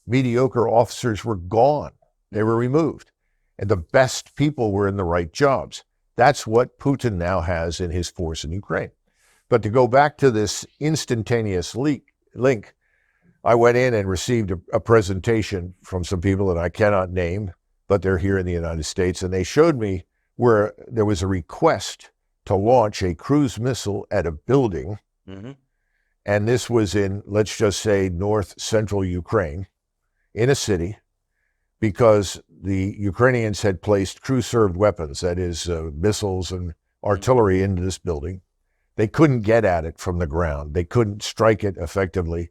B: mediocre officers were gone. They were removed. And the best people were in the right jobs. That's what Putin now has in his force in Ukraine. But to go back to this instantaneous link, I went in and received a presentation from some people that I cannot name, but they're here in the United States, and they showed me where there was a request to launch a cruise missile at a building. And this was in, let's just say, north central Ukraine, in a city, because the Ukrainians had placed crew-served weapons, that is, missiles and artillery into this building. They couldn't get at it from the ground. They couldn't strike it effectively.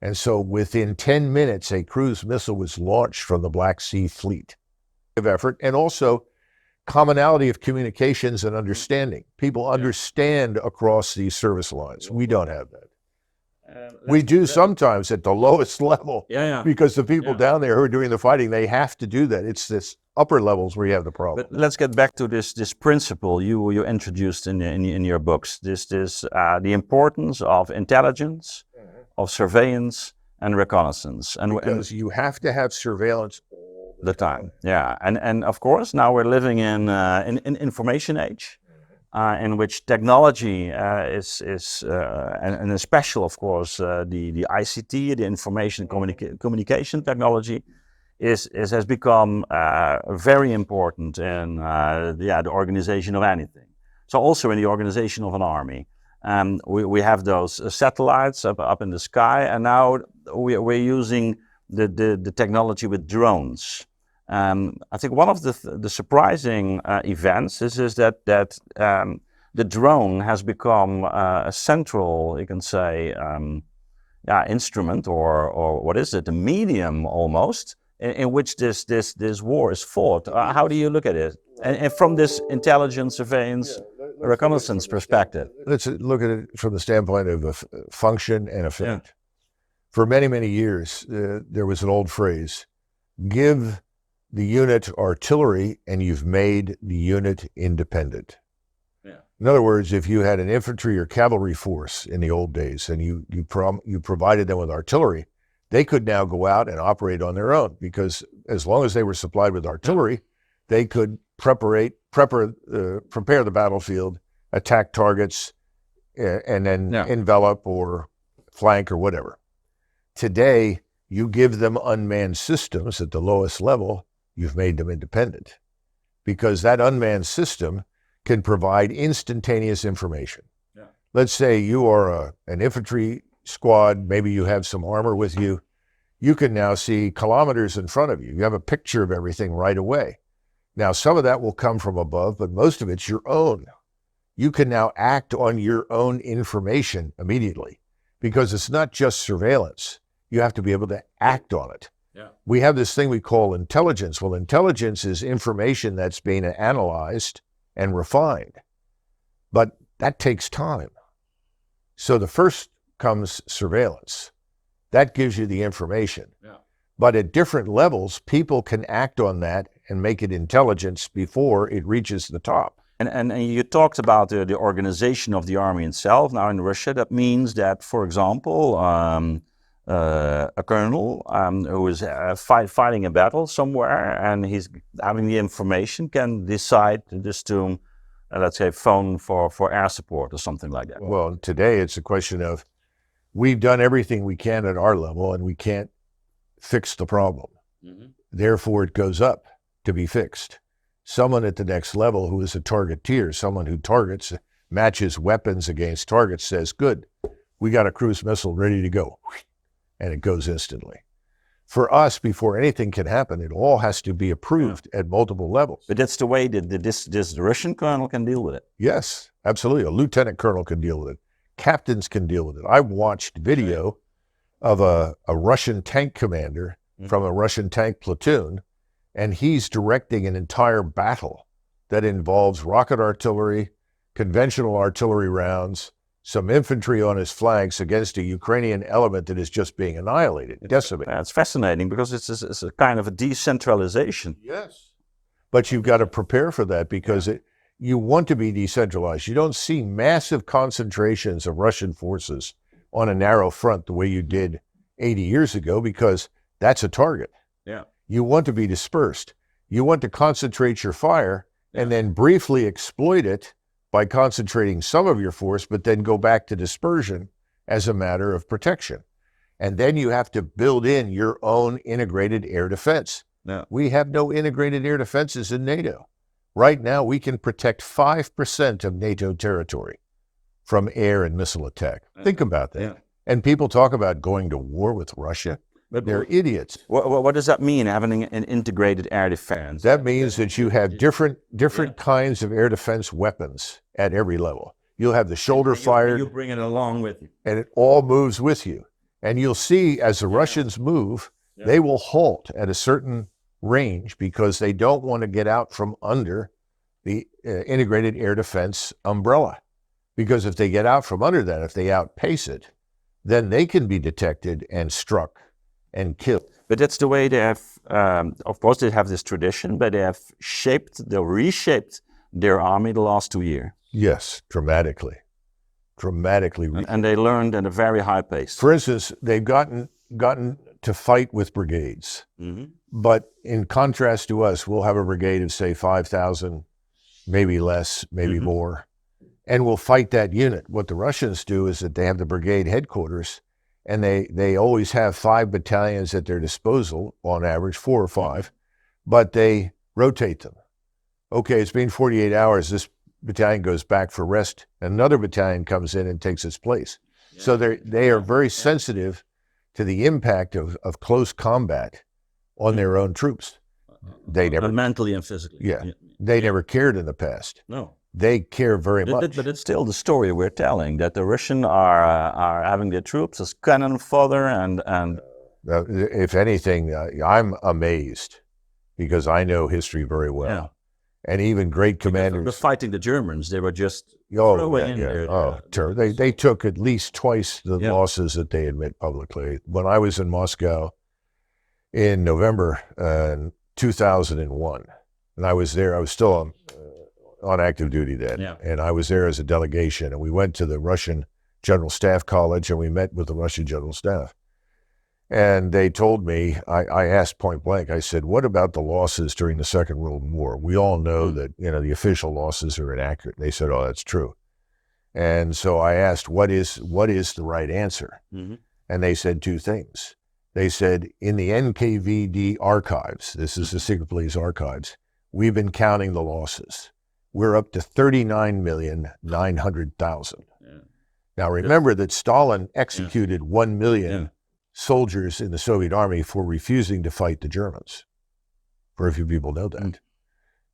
B: And so within 10 minutes, a cruise missile was launched from the Black Sea Fleet of effort, and also commonality of communications and understanding. People understand across these service lines. We don't have that. We do sometimes at the lowest level, because the people down there who are doing the fighting, they have to do that. It's this upper levels where you have the problem.
A: But let's get back to this principle you introduced in your books. This the importance of intelligence, of surveillance and reconnaissance.
B: Because you have to have surveillance all the time.
A: Yeah, and of course now we're living in information age. In which technology is and especially, of course, the ICT, the information communication technology, has become very important in the organization of anything. So also in the organization of an army, we have those satellites up in the sky, and now we're using the technology with drones. I think one of the surprising events is that the drone has become a central, you can say, instrument or what is it, a medium almost, in which this war is fought. How do you look at it? And from this intelligence surveillance? reconnaissance perspective.
B: Let's look at it from the standpoint of function and effect. For many, many years, there was an old phrase, give the unit artillery and you've made the unit independent. In other words, if you had an infantry or cavalry force in the old days and you provided them with artillery, they could now go out and operate on their own, because as long as they were supplied with artillery, they could prepare the battlefield, attack targets, and then envelop or flank or whatever. Today, you give them unmanned systems at the lowest level, you've made them independent, because that unmanned system can provide instantaneous information. Let's say you are an infantry squad, maybe you have some armor with you. You can now see kilometers in front of you. You have a picture of everything right away. Now, some of that will come from above, but most of it's your own. You can now act on your own information immediately, because it's not just surveillance. You have to be able to act on it. We have this thing we call intelligence. Well, intelligence is information that's being analyzed and refined, but that takes time. So the first comes surveillance. That gives you the information. But at different levels, people can act on that and make it intelligence before it reaches the top.
A: And you talked about the organization of the army itself. Now in Russia, that means that, for example, a colonel who is fighting a battle somewhere and he's having the information can decide just to, let's say, phone for air support or something like that.
B: Well, today it's a question of, we've done everything we can at our level and we can't fix the problem. Therefore, it goes up to be fixed. Someone at the next level who is a targeteer, someone who targets, matches weapons against targets, says, good, we got a cruise missile ready to go. And it goes instantly. For us, before anything can happen, it all has to be approved at multiple levels.
A: But that's the way that this Russian colonel can deal with it.
B: Yes, absolutely. A lieutenant colonel can deal with it. Captains can deal with it. I watched video of a Russian tank commander from a Russian tank platoon, and he's directing an entire battle that involves rocket artillery, conventional artillery rounds, some infantry on his flanks against a Ukrainian element that is just being annihilated, decimated.
A: It's fascinating because it's a kind of a decentralization.
B: Yes. But you've got to prepare for that, because you want to be decentralized. You don't see massive concentrations of Russian forces on a narrow front the way you did 80 years ago, because that's a target. You want to be dispersed. You want to concentrate your fire and then briefly exploit it by concentrating some of your force, but then go back to dispersion as a matter of protection. And then you have to build in your own integrated air defense. We have no integrated air defenses in NATO. Right now, we can protect 5% of NATO territory from air and missile attack. Think about that. And people talk about going to war with Russia. But they're idiots.
A: What does that mean, having an integrated air defense?
B: That means that you have different kinds of air defense weapons at every level. You'll have the shoulder fired.
A: You bring it along with you.
B: And it all moves with you. And you'll see as the Russians move, they will halt at a certain range because they don't want to get out from under the integrated air defense umbrella. Because if they get out from under that, if they outpace it, then they can be detected and struck and killed.
A: But that's the way they have, of course they have this tradition, but they have reshaped their army the last 2 years.
B: Yes, dramatically.
A: And they learned at a very high pace.
B: For instance, they've gotten to fight with brigades. But in contrast to us, we'll have a brigade of, say, 5,000, maybe less, maybe more, and we'll fight that unit. What the Russians do is that they have the brigade headquarters, and they always have 5 battalions at their disposal, on average, 4 or 5, but they rotate them. Okay, it's been 48 hours, this battalion goes back for rest, another battalion comes in and takes its place. So they are very sensitive to the impact of close combat on their own troops. They never,
A: mentally and physically.
B: They never cared in the past.
A: No.
B: They care very much.
A: But it's still the story we're telling, that the Russians are having their troops as cannon fodder and
B: if anything, I'm amazed, because I know history very well. and even great commanders.
A: But fighting the Germans, they were just
B: They took at least twice the losses that they admit publicly. When I was in Moscow in November 2001, and I was there, I was still on active duty then, and I was there as a delegation, and we went to the Russian General Staff College, and we met with the Russian General Staff. And they told me, I asked point blank, I said, what about the losses during the Second World War? We all know that, the official losses are inaccurate. They said, oh, that's true. And so I asked, what is the right answer? Mm-hmm. And they said two things. They said, in the NKVD archives, this is the Secret Police archives, we've been counting the losses. We're up to 39,900,000. Yeah. Now remember that Stalin executed 1 million soldiers in the Soviet army for refusing to fight the Germans. Very few people know that.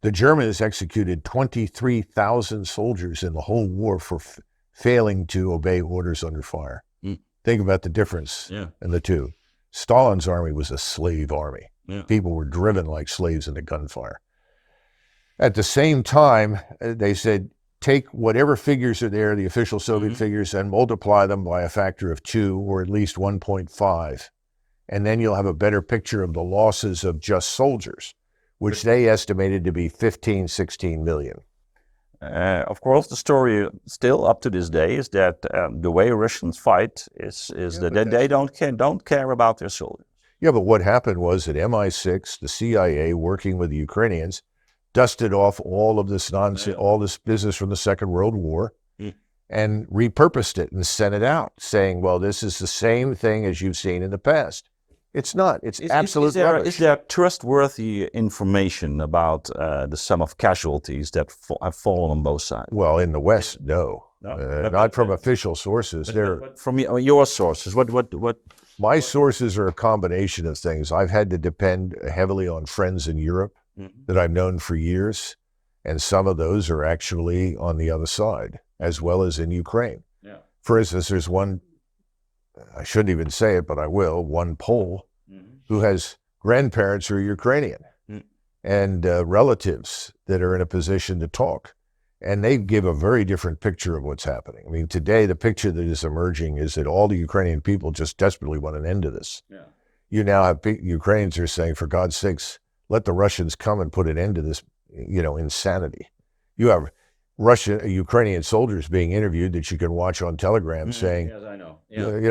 B: The Germans executed 23,000 soldiers in the whole war for failing to obey orders under fire. Think about the difference in the two. Stalin's army was a slave army. People were driven like slaves into gunfire. At the same time, they said, take whatever figures are there, the official Soviet figures, and multiply them by a factor of 2 or at least 1.5. And then you'll have a better picture of the losses of just soldiers, which they estimated to be 15, 16 million.
A: Of course, the story still up to this day is that the way Russians fight is that they don't care about their soldiers.
B: Yeah, but what happened was that MI6, the CIA, working with the Ukrainians, dusted off all of this nonsense, all this business from the Second World War, and repurposed it and sent it out, saying, well, this is the same thing as you've seen in the past. It's not. It's absolute rubbish.
A: Is there trustworthy information about the sum of casualties that have fallen on both sides?
B: Well, in the West, no. Not from official sources.
A: But from your sources, what?
B: My sources are a combination of things. I've had to depend heavily on friends in Europe that I've known for years, and some of those are actually on the other side, as well as in Ukraine. Yeah. For instance, there's one, I shouldn't even say it, but I will, one Pole who has grandparents who are Ukrainian and relatives that are in a position to talk. And they give a very different picture of what's happening. I mean, today, the picture that is emerging is that all the Ukrainian people just desperately want an end to this. Yeah. You now have Ukrainians are saying, for God's sakes, let the Russians come and put an end to this, insanity. You have Ukrainian soldiers being interviewed that you can watch on Telegram saying,
A: yes, I know.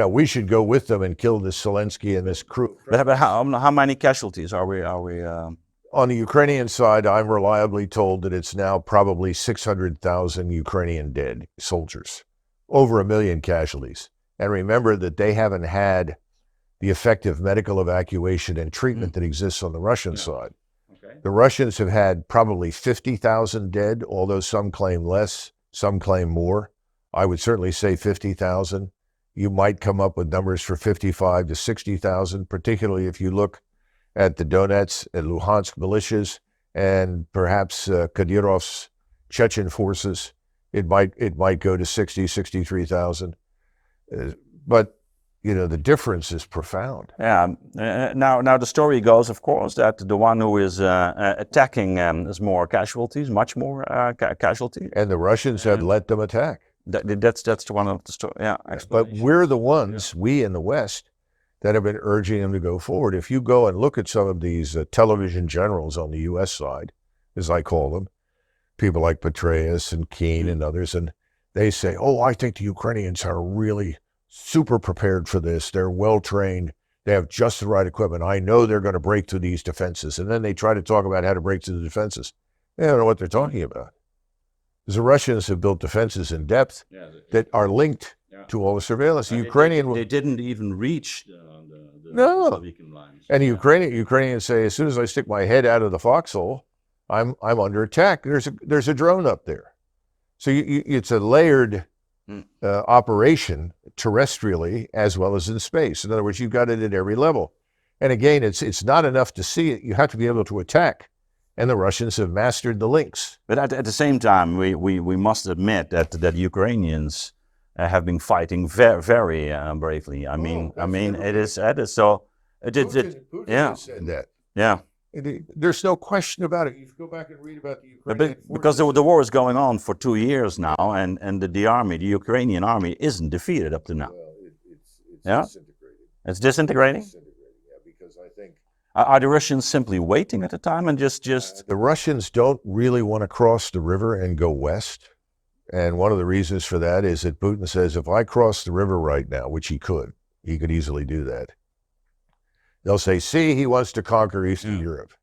B: We should go with them and kill this Zelensky and this crew.
A: But how many casualties are we?
B: On the Ukrainian side, I'm reliably told that it's now probably 600,000 Ukrainian dead soldiers, over 1 million casualties. And remember that they haven't had the effective medical evacuation and treatment that exists on the Russian side. Okay. The Russians have had probably 50,000 dead, although some claim less, some claim more. I would certainly say 50,000. You might come up with numbers for 55 to 60,000, particularly if you look at the Donetsk and Luhansk militias and perhaps Kadyrov's Chechen forces. It might go to 60, 63,000. But the difference is profound.
A: Yeah. Now the story goes, of course, that the one who is attacking has more casualties, much more casualties.
B: And the Russians had let them attack.
A: That's one of the story. Yeah.
B: But we're the ones, we in the West, that have been urging them to go forward. If you go and look at some of these television generals on the U.S. side, as I call them, people like Petraeus and Keane and others, and they say, oh, I think the Ukrainians are really super prepared for this. They're well-trained. They have just the right equipment. I know they're going to break through these defenses. And then they try to talk about how to break through the defenses. They don't know what they're talking about. Because the Russians have built defenses in depth that are linked to all the surveillance. The Ukrainian...
A: They didn't even reach the lines.
B: And the Ukrainians say, as soon as I stick my head out of the foxhole, I'm under attack. There's a drone up there. So it's a layered operation terrestrially as well as in space. In other words, you've got it at every level. And again, it's not enough to see it. You have to be able to attack. And the Russians have mastered the links.
A: But at the same time, we must admit that Ukrainians have been fighting very, very bravely. I mean, it is so.
B: Putin said that.
A: Yeah.
B: There's no question about it. You go back and read about the Ukrainian
A: because the war is going on for 2 years now, and the Ukrainian army isn't defeated up to now.
B: Well, it's
A: disintegrating. It's disintegrating?
B: Yeah, because I think...
A: Are the Russians simply waiting at the time and just...
B: The Russians don't really want to cross the river and go west. And one of the reasons for that is that Putin says, if I cross the river right now, which he could easily do that, they'll say, see, he wants to conquer Eastern Europe.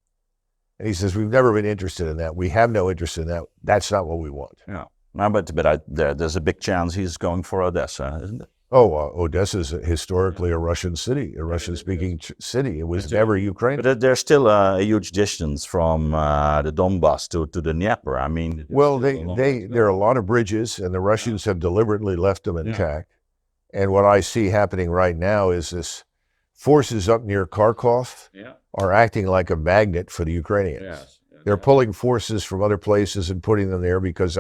B: And he says, we've never been interested in that. We have no interest in that. That's not what we want.
A: Yeah. No, but there's a big chance he's going for Odessa, isn't it?
B: Oh, Odessa is historically a Russian city, a Russian-speaking city. It was never Ukraine.
A: But there's still a huge distance from the Donbass to the Dnieper. I mean,
B: well, there are a lot of bridges, and the Russians have deliberately left them intact. And what I see happening right now is this forces up near Kharkov are acting like a magnet for the Ukrainians. They're pulling forces from other places and putting them there because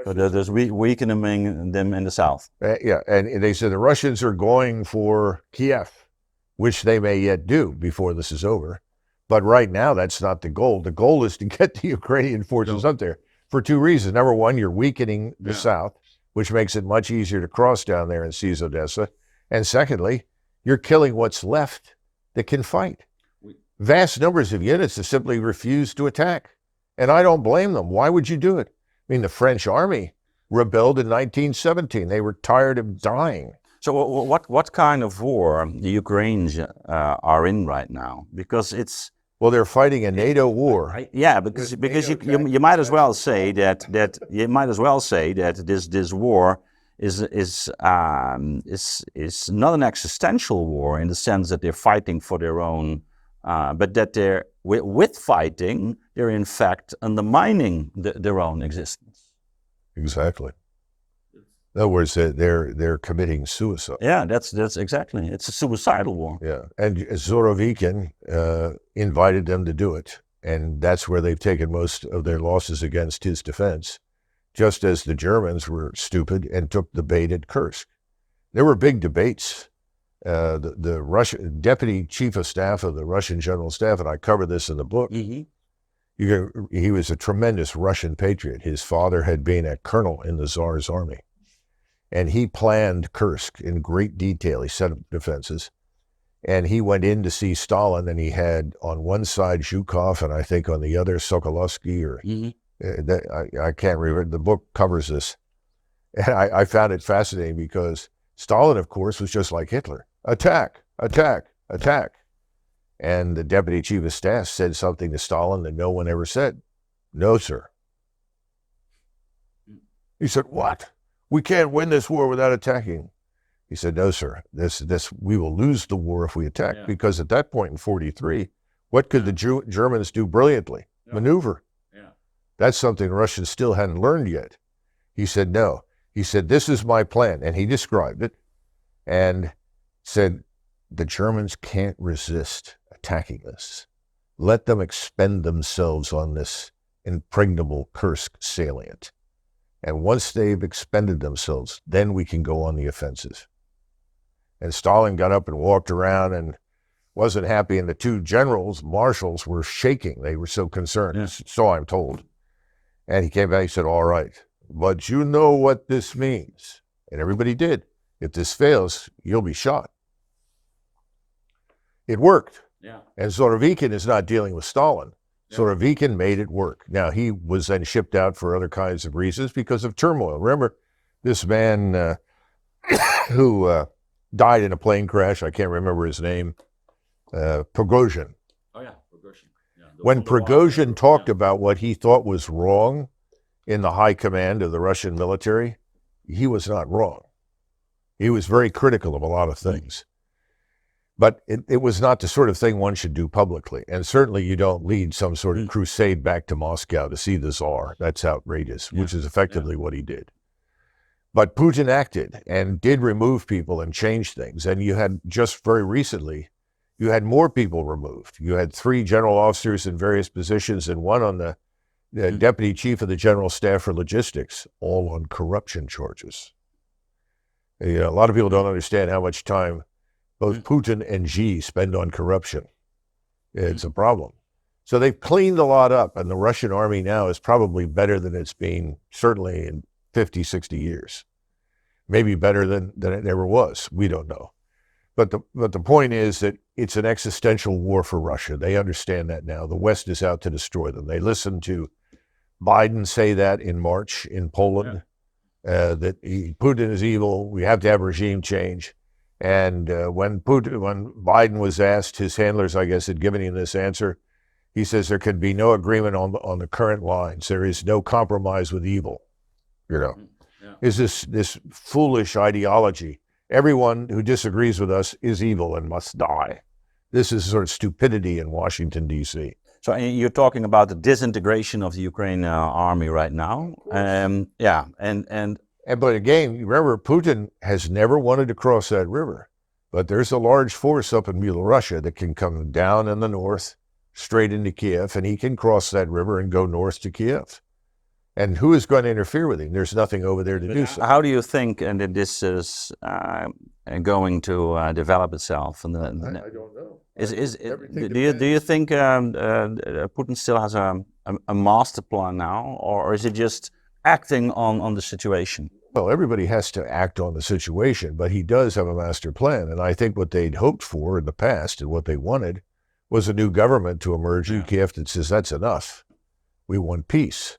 A: there's weakening them in the south.
B: And they said the Russians are going for Kiev, which they may yet do before this is over. But right now, that's not the goal. The goal is to get the Ukrainian forces up there for two reasons. Number one, you're weakening the south, which makes it much easier to cross down there and seize Odessa. And secondly, you're killing what's left that can fight. Vast numbers of units have simply refused to attack. And I don't blame them. Why would you do it? I mean, the French army rebelled in 1917. They were tired of dying.
A: So what kind of war the Ukrainians are in right now? Because it's...
B: Well, they're fighting a NATO war.
A: Because you might as well say that this war is not an existential war in the sense that they're fighting for their own, but that they're with fighting, they're in fact undermining their own existence.
B: Exactly. In other words, they're committing suicide.
A: Yeah, that's exactly. It's a suicidal war.
B: Yeah, and Zorovikin invited them to do it, and that's where they've taken most of their losses against his defense, just as the Germans were stupid and took the bait at Kursk. There were big debates. The Russian deputy chief of staff of the Russian general staff, and I cover this in the book. Mm-hmm. He was a tremendous Russian patriot. His father had been a colonel in the Tsar's army. And he planned Kursk in great detail. He set up defenses. And he went in to see Stalin, and he had on one side Zhukov, and I think on the other Sokolovsky, or I can't remember. The book covers this. And I found it fascinating because Stalin, of course, was just like Hitler. Attack, attack, attack. And the deputy chief of staff said something to Stalin that no one ever said. No, sir. He said, what? We can't win this war without attacking. He said, no, sir, we will lose the war if we attack. Yeah. Because at that point in 1943, what could the Germans do brilliantly? Yeah. Maneuver. Yeah. That's something the Russians still hadn't learned yet. He said, no. He said, this is my plan. And he described it and said, the Germans can't resist attacking this. Let them expend themselves on this impregnable Kursk salient. And once they've expended themselves, then we can go on the offensive. And Stalin got up and walked around and wasn't happy. And the two generals, marshals, were shaking. They were so concerned, so I'm told. And he came back and said, all right, but you know what this means. And everybody did. If this fails, you'll be shot. It worked. Yeah. And Zorovikin is not dealing with Stalin. Zorovikin made it work. Now, he was then shipped out for other kinds of reasons because of turmoil. Remember, this man who died in a plane crash, I can't remember his name, Prigozhin. Oh, yeah, Prigozhin. Yeah, when Prigozhin talked about what he thought was wrong in the high command of the Russian military, he was not wrong. He was very critical of a lot of things. But it was not the sort of thing one should do publicly. And certainly you don't lead some sort of crusade back to Moscow to see the Tsar. That's outrageous, which is effectively what he did. But Putin acted and did remove people and change things. And you had just very recently, you had more people removed. You had 3 general officers in various positions and one on the deputy chief of the general staff for logistics, all on corruption charges. You know, a lot of people don't understand how much time both Putin and Xi spend on corruption. It's a problem. So they've cleaned a lot up, and the Russian army now is probably better than it's been certainly in 50, 60 years. Maybe better than it ever was. We don't know. But the point is that it's an existential war for Russia. They understand that now. The West is out to destroy them. They listened to Biden say that in March in Poland, that Putin is evil. We have to have regime change. And when Biden was asked, his handlers, I guess, had given him this answer. He says there can be no agreement on the current lines. There is no compromise with evil. You know, is this foolish ideology? Everyone who disagrees with us is evil and must die. This is sort of stupidity in Washington, D.C.
A: So you're talking about the disintegration of the Ukrainian army right now.
B: But again, remember, Putin has never wanted to cross that river. But there's a large force up in Belarusia that can come down in the north, straight into Kiev, and he can cross that river and go north to Kiev. And who is going to interfere with him? There's nothing over there to do so.
A: How do you think that this is going to develop itself?
B: I don't know.
A: Do you think Putin still has a master plan now, or is it just acting on the situation?
B: Well, everybody has to act on the situation, but he does have a master plan. And I think what they'd hoped for in the past and what they wanted was a new government to emerge in Kiev that says, that's enough. We want peace.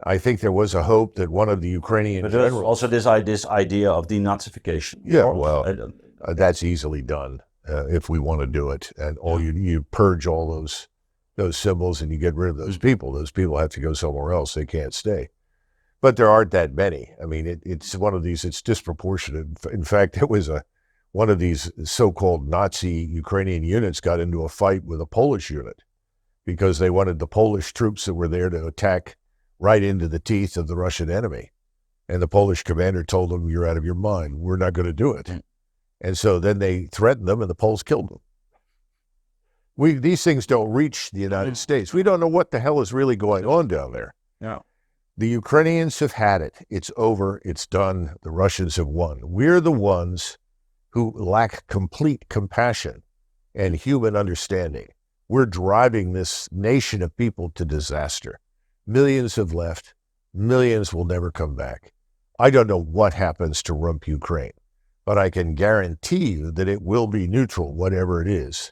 B: I think there was a hope that one of the Ukrainian generals...
A: There's also this idea of denazification.
B: Yeah, well, that's easily done if we want to do it. And you purge all those symbols and you get rid of those people. Those people have to go somewhere else. They can't stay. But there aren't that many. I mean, it's one of these, it's disproportionate. In fact, it was one of these so-called Nazi Ukrainian units got into a fight with a Polish unit because they wanted the Polish troops that were there to attack right into the teeth of the Russian enemy. And the Polish commander told them, you're out of your mind. We're not going to do it. And so then they threatened them and the Poles killed them. These things don't reach the United States. We don't know what the hell is really going on down there.
A: Yeah.
B: The Ukrainians have had it. It's over. It's done. The Russians have won. We're the ones who lack complete compassion and human understanding. We're driving this nation of people to disaster. Millions have left. Millions will never come back. I don't know what happens to rump Ukraine, but I can guarantee you that it will be neutral, whatever it is.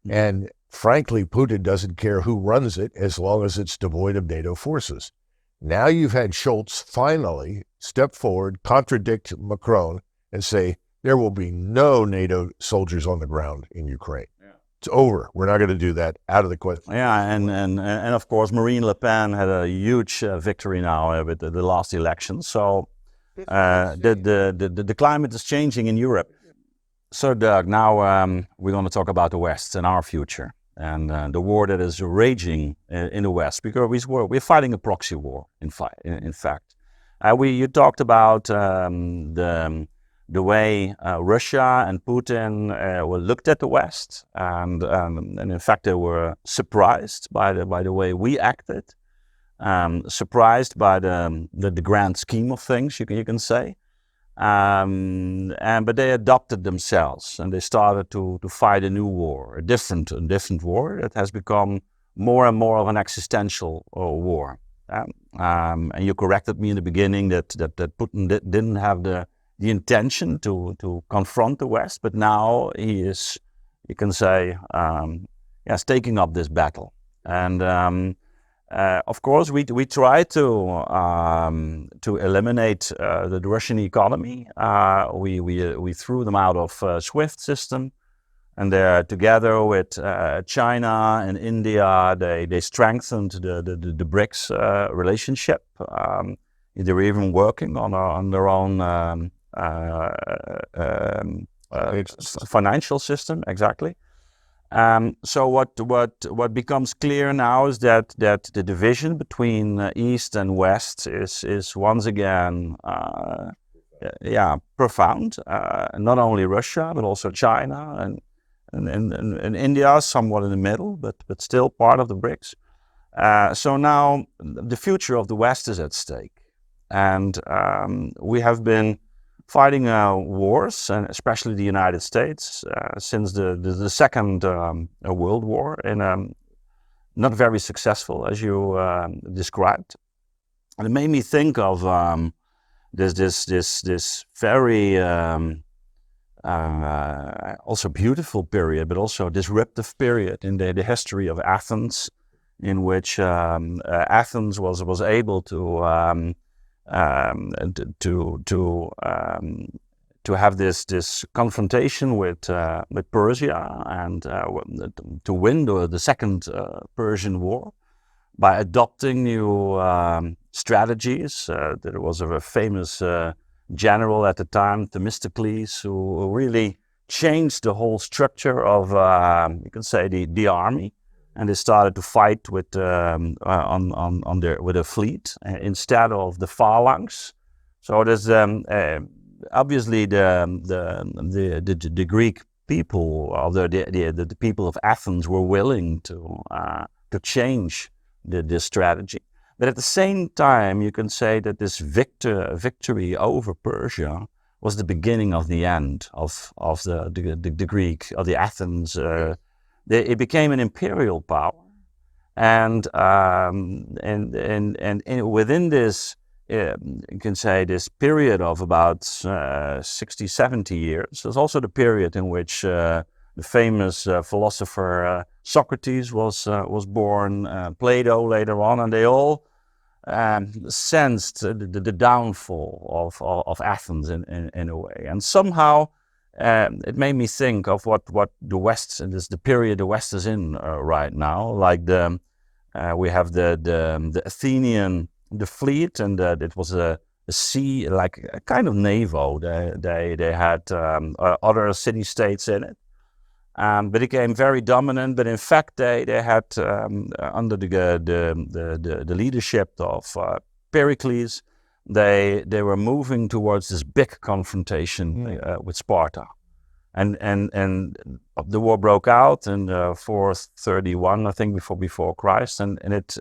B: And frankly, Putin doesn't care who runs it as long as it's devoid of NATO forces. Now you've had Scholz finally step forward, contradict Macron, and say there will be no NATO soldiers on the ground in Ukraine. It's over. We're not going to do that. Out of the question.
A: Yeah, and of course, Marine Le Pen had a huge victory now with the last election. So the climate is changing in Europe. So Doug, now we're going to talk about the West and our future and the war that is raging in the West, because we're fighting a proxy war. In fact, you talked about the way Russia and Putin looked at the West, and in fact they were surprised by the way we acted, surprised by the grand scheme of things, you can say, but they adopted themselves and they started to fight a new war, a different war that has become more and more of an existential war. And you corrected me in the beginning that Putin didn't have the intention to confront the West, but now he is, you can say, taking up this battle. And of course, we try to eliminate the Russian economy. We threw them out of SWIFT system, and they're together with China and India. They strengthened the BRICS relationship. They were even working on their own financial system, exactly. So what becomes clear now is that the division between East and West is once again profound. Not only Russia but also China and India, somewhat in the middle, but still part of the BRICS. So now the future of the West is at stake, and we have been fighting wars, and especially the United States, since the Second World War, in not very successful, as you described. And it made me think of this very also beautiful period, but also disruptive period in the history of Athens, in which Athens was able to have this confrontation with Persia and to win the second Persian War by adopting new strategies. There was a famous general at the time, Themistocles, who really changed the whole structure of, you can say, the army, and they started to fight with with a fleet instead of the phalanx. So there's obviously the Greek people, or the people of Athens, were willing to change this strategy. But at the same time, you can say that this victory over Persia was the beginning of the end of the Greek, of the Athens. It became an imperial power, and within this, you can say, this period of about 60, 70 years, there's also the period in which the famous philosopher Socrates was born, Plato later on, and they all sensed the downfall of Athens in a way. And somehow it made me think of what the West, and this the period the West is in right now. Like we have the Athenian, the fleet, and it was a sea, like a kind of navy. They had other city-states in it. But it became very dominant. But in fact, they had under the leadership of Pericles, they were moving towards this big confrontation with Sparta, and the war broke out in 431, I think, before Christ, and it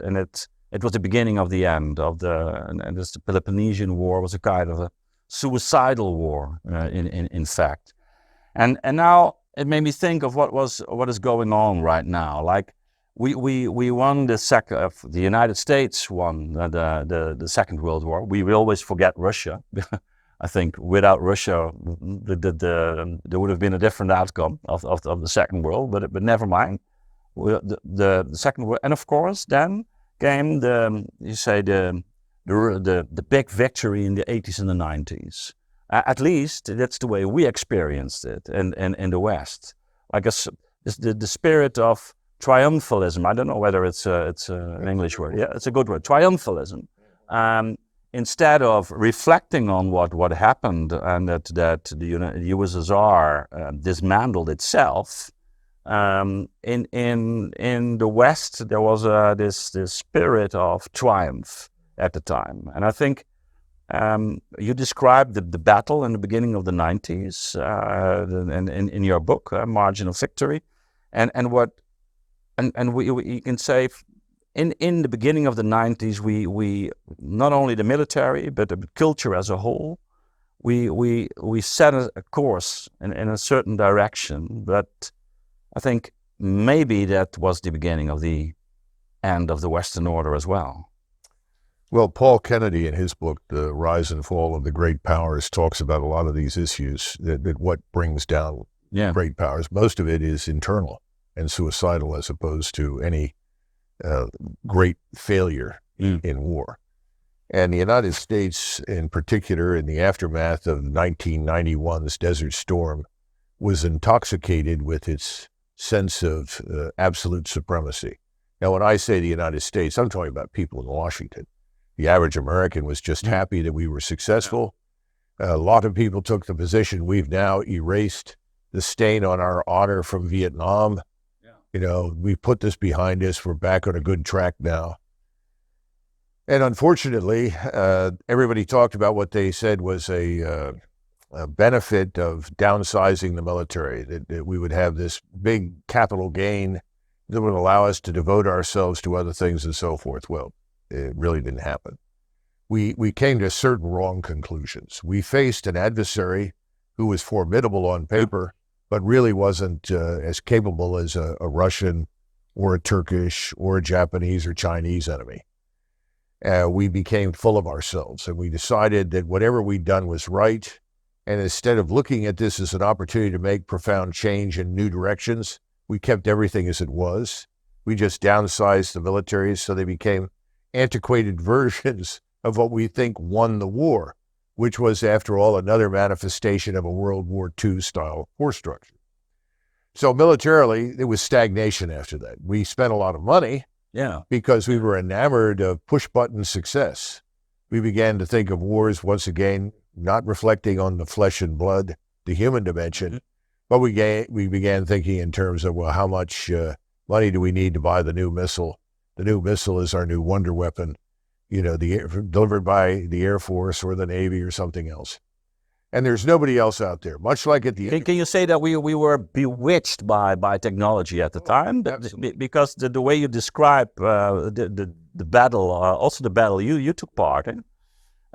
A: was the beginning of the end of and this Peloponnesian War was a kind of a suicidal war, in fact, and now. It made me think of what is going on right now. Like we won the United States won the Second World War. We always forget Russia. I think without Russia, there would have been a different outcome of the Second World. But never mind. The Second World, and of course then came the big victory in the 80s and the 90s. At least that's the way we experienced it in the West. Like the spirit of triumphalism. I don't know whether it's an English word. Yeah, it's a good word. Triumphalism. Instead of reflecting on what happened and that the USSR dismantled itself, in the West there was this spirit of triumph at the time, and I think. You described the battle in the beginning of the 90s in your book, Margin of Victory, and we can say in the beginning of the 90s we not only the military but the culture as a whole we set a course in a certain direction, but I think maybe that was the beginning of the end of the Western order as well.
B: Well, Paul Kennedy in his book, The Rise and Fall of the Great Powers, talks about a lot of these issues, that what brings down great powers. Most of it is internal and suicidal as opposed to any great failure in war. And the United States, in particular, in the aftermath of 1991's Desert Storm, was intoxicated with its sense of absolute supremacy. Now, when I say the United States, I'm talking about people in Washington. The average American was just happy that we were successful. A lot of people took the position we've now erased the stain on our honor from Vietnam. You know, we put this behind us. We're back on a good track now. And unfortunately, everybody talked about what they said was a benefit of downsizing the military, that we would have this big capital gain that would allow us to devote ourselves to other things and so forth. Well, it really didn't happen. We came to certain wrong conclusions. We faced an adversary who was formidable on paper, but really wasn't as capable as a Russian or a Turkish or a Japanese or Chinese enemy. We became full of ourselves, and we decided that whatever we'd done was right. And instead of looking at this as an opportunity to make profound change in new directions, we kept everything as it was. We just downsized the militaries so they became antiquated versions of what we think won the war, which was, after all, another manifestation of a World War II style force structure. So militarily, it was stagnation after that. We spent a lot of money because we were enamored of push-button success. We began to think of wars, once again, not reflecting on the flesh and blood, the human dimension, but we began thinking in terms of, well, how much money do we need to buy the new missile? The new missile is our new wonder weapon, delivered by the Air Force or the Navy or something else. And there's nobody else out there, much like at the end.
A: Can you say that we were bewitched by technology at the time? Because the way you describe the battle, also the battle you took part in,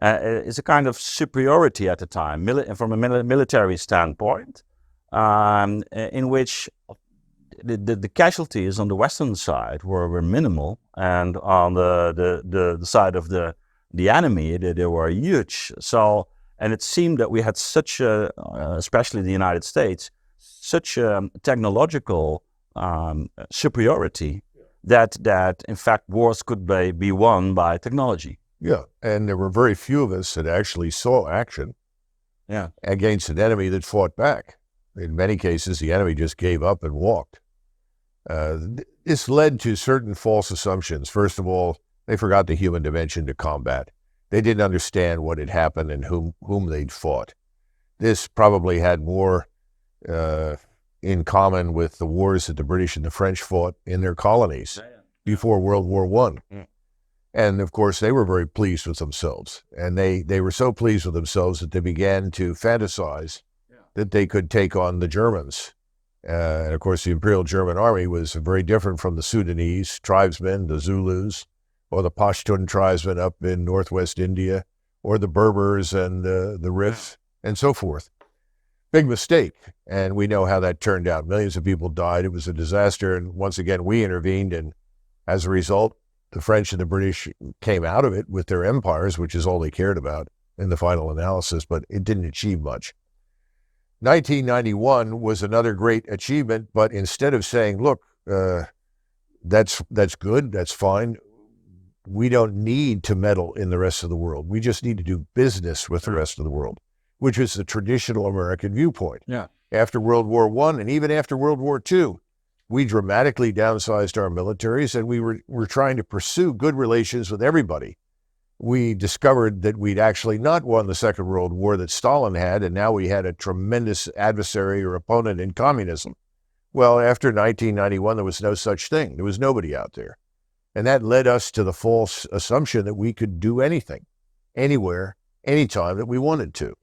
A: is a kind of superiority at the time, from a military standpoint, in which the casualties on the Western side were minimal, and on the side of the enemy, they were huge. And it seemed that we had such a, especially the United States, such a technological superiority that in fact wars could be won by technology.
B: Yeah, and there were very few of us that actually saw action against an enemy that fought back. In many cases, the enemy just gave up and walked. This led to certain false assumptions. First of all, they forgot the human dimension to combat. They didn't understand what had happened and whom they'd fought. This probably had more in common with the wars that the British and the French fought in their colonies before World War I. And of course, they were very pleased with themselves. And they were so pleased with themselves that they began to fantasize that they could take on the Germans. And of course, the Imperial German Army was very different from the Sudanese tribesmen, the Zulus, or the Pashtun tribesmen up in northwest India, or the Berbers and the Rifs, and so forth. Big mistake, and we know how that turned out. Millions of people died. It was a disaster, and once again, we intervened, and as a result, the French and the British came out of it with their empires, which is all they cared about in the final analysis, but it didn't achieve much. 1991 was another great achievement, but instead of saying, look, that's good, that's fine, we don't need to meddle in the rest of the world. We just need to do business with the rest of the world, which is the traditional American viewpoint. After World War I and even after World War II, we dramatically downsized our militaries, and we were trying to pursue good relations with everybody. We discovered that we'd actually not won the Second World War that Stalin had, and now we had a tremendous adversary or opponent in communism. Well, after 1991, there was no such thing. There was nobody out there. And that led us to the false assumption that we could do anything, anywhere, anytime that we wanted to.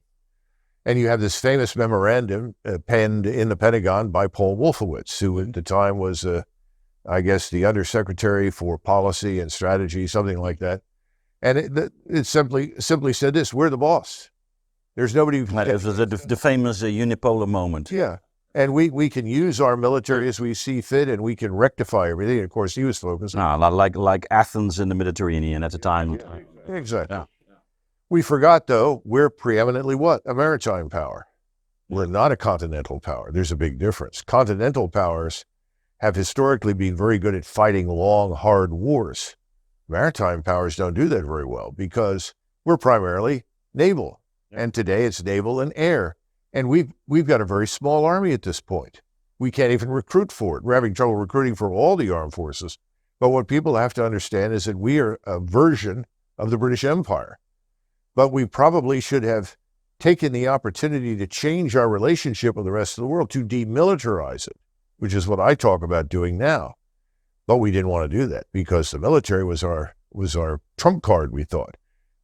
B: And you have this famous memorandum penned in the Pentagon by Paul Wolfowitz, who at the time was, I guess, the Undersecretary for Policy and Strategy, something like that. And it simply said this: we're the boss. There's nobody.
A: It was the famous unipolar moment.
B: Yeah. And we can use our military as we see fit, and we can rectify everything. Of course, he was focused on
A: like Athens in the Mediterranean at the time.
B: Exactly. Yeah. We forgot, though, we're preeminently what? A maritime power. We're not a continental power. There's a big difference. Continental powers have historically been very good at fighting long, hard wars. Maritime powers don't do that very well because we're primarily naval. And today it's naval and air. And we've got a very small army at this point. We can't even recruit for it. We're having trouble recruiting for all the armed forces. But what people have to understand is that we are a version of the British Empire. But we probably should have taken the opportunity to change our relationship with the rest of the world, to demilitarize it, which is what I talk about doing now. But we didn't want to do that because the military was our trump card, we thought.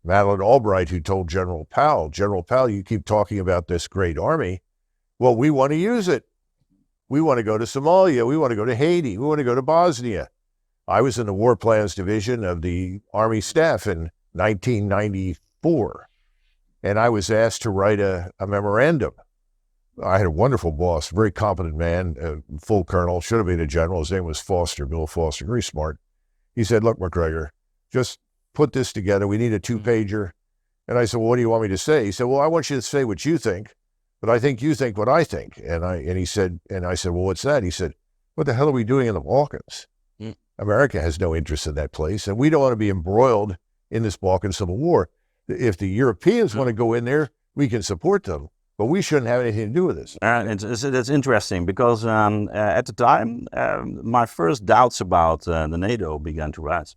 B: Madeleine Albright, who told General Powell, you keep talking about this great army. Well, we want to use it. We want to go to Somalia. We want to go to Haiti. We want to go to Bosnia. I was in the War Plans Division of the Army Staff in 1994, and I was asked to write a memorandum I had a wonderful boss, very competent man, full colonel, should have been a general. His name was Foster, Bill Foster, very smart. He said, look, Macgregor, just put this together. We need a 2-pager. And I said, well, what do you want me to say? He said, well, I want you to say what you think, but I think you think what I think. And I said, well, what's that? He said, what the hell are we doing in the Balkans? America has no interest in that place, and we don't want to be embroiled in this Balkan Civil War. If the Europeans want to go in there, we can support them, but we shouldn't have anything to do with this.
A: It's interesting because at the time, my first doubts about the NATO began to rise.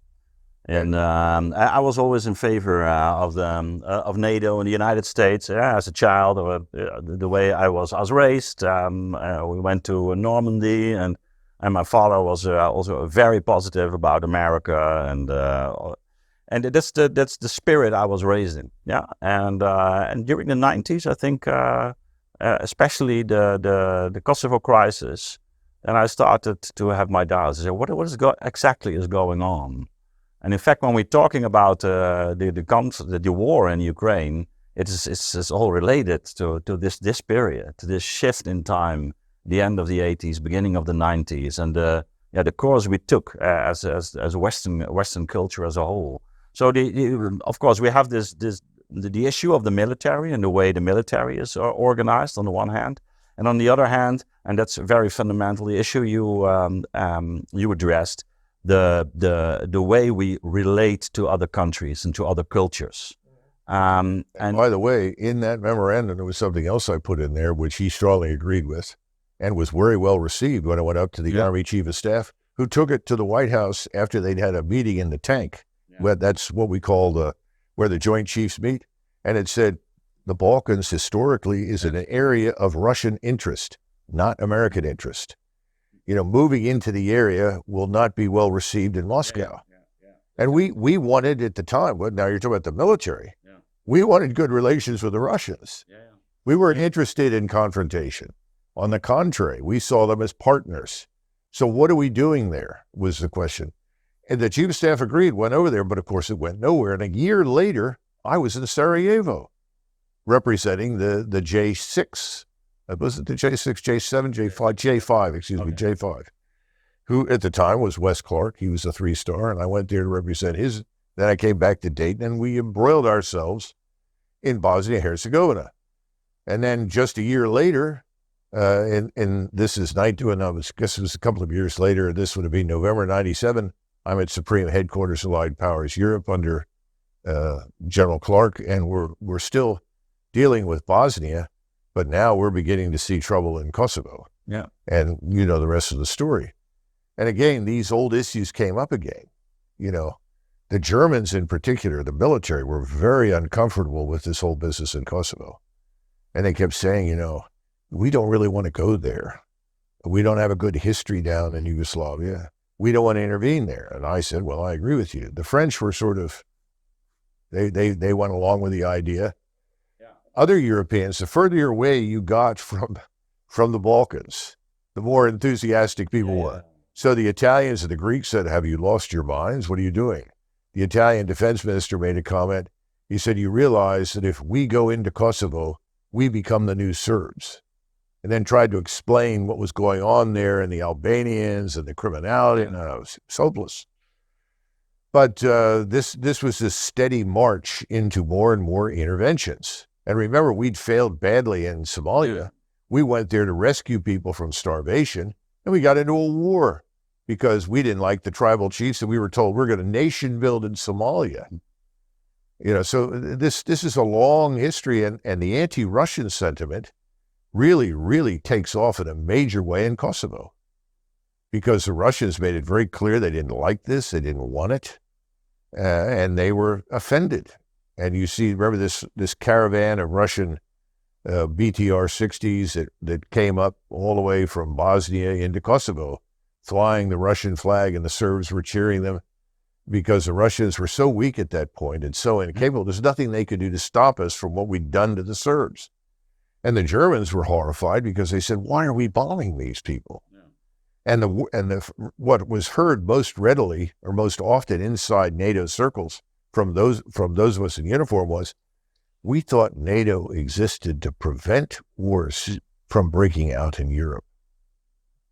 A: And I was always in favor of NATO and the United States as a child, or the way I was raised. We went to Normandy, and my father was also very positive about America, and that's the spirit I was raised in. Yeah, and during the 90s, I think, especially the Kosovo crisis, and I started to have my doubts. I said, what exactly is going on? And in fact, when we're talking about the war in Ukraine, it's all related to this period, to this shift in time, the end of the 80s, beginning of the 90s, and the course we took as Western culture as a whole. So of course we have the issue of the military and the way the military is organized on the one hand, and on the other hand, and that's a very fundamental issue you addressed, the way we relate to other countries and to other cultures.
B: And by the way, in that memorandum, there was something else I put in there, which he strongly agreed with and was very well received when I went up to the Army Chief of Staff, who took it to the White House after they'd had a meeting in the tank. That's what we call where the Joint Chiefs meet. And it said, the Balkans historically is an area of Russian interest, not American interest. Moving into the area will not be well received in Moscow. And we wanted at the time, now you're talking about the military, we wanted good relations with the Russians. We weren't interested in confrontation. On the contrary, we saw them as partners. So what are we doing there was the question. And the Chief of Staff agreed, went over there, but of course it went nowhere. And a year later, I was in Sarajevo representing the J6. Was it the J6, J7, J5, J5, who at the time was Wes Clark. He was a 3-star, and I went there to represent his. Then I came back to Dayton, and we embroiled ourselves in Bosnia-Herzegovina. And then just a year later, and this is I guess it was a couple of years later, this would have been November 97, I'm at Supreme Headquarters Allied Powers Europe under General Clark, and we're still dealing with Bosnia, but now we're beginning to see trouble in Kosovo.
A: Yeah.
B: And you know the rest of the story. And again, these old issues came up again. The Germans in particular, the military, were very uncomfortable with this whole business in Kosovo. And they kept saying, we don't really want to go there. We don't have a good history down in Yugoslavia. We don't want to intervene there. And I said, well, I agree with you. The French were sort of, they went along with the idea. Yeah. Other Europeans, the further away you got from the Balkans, the more enthusiastic people were. So the Italians and the Greeks said, have you lost your minds? What are you doing? The Italian defense minister made a comment. He said, you realize that if we go into Kosovo, we become the new Serbs. And then tried to explain what was going on there and the Albanians and the criminality, and it was hopeless. But this was a steady march into more and more interventions. And remember, we'd failed badly in Somalia. Yeah. We went there to rescue people from starvation, and we got into a war because we didn't like the tribal chiefs, and we were told we're going to nation build in Somalia. So this is a long history, and the anti-Russian sentiment really, really takes off in a major way in Kosovo because the Russians made it very clear they didn't like this, they didn't want it, and they were offended. And you see, remember this caravan of Russian BTR-60s that came up all the way from Bosnia into Kosovo, flying the Russian flag, and the Serbs were cheering them because the Russians were so weak at that point and so incapable. There's nothing they could do to stop us from what we'd done to the Serbs. And the Germans were horrified because they said, why are we bombing these people? Yeah. And what was heard most readily or most often inside NATO circles from those of us in uniform was, we thought NATO existed to prevent wars, from breaking out in Europe.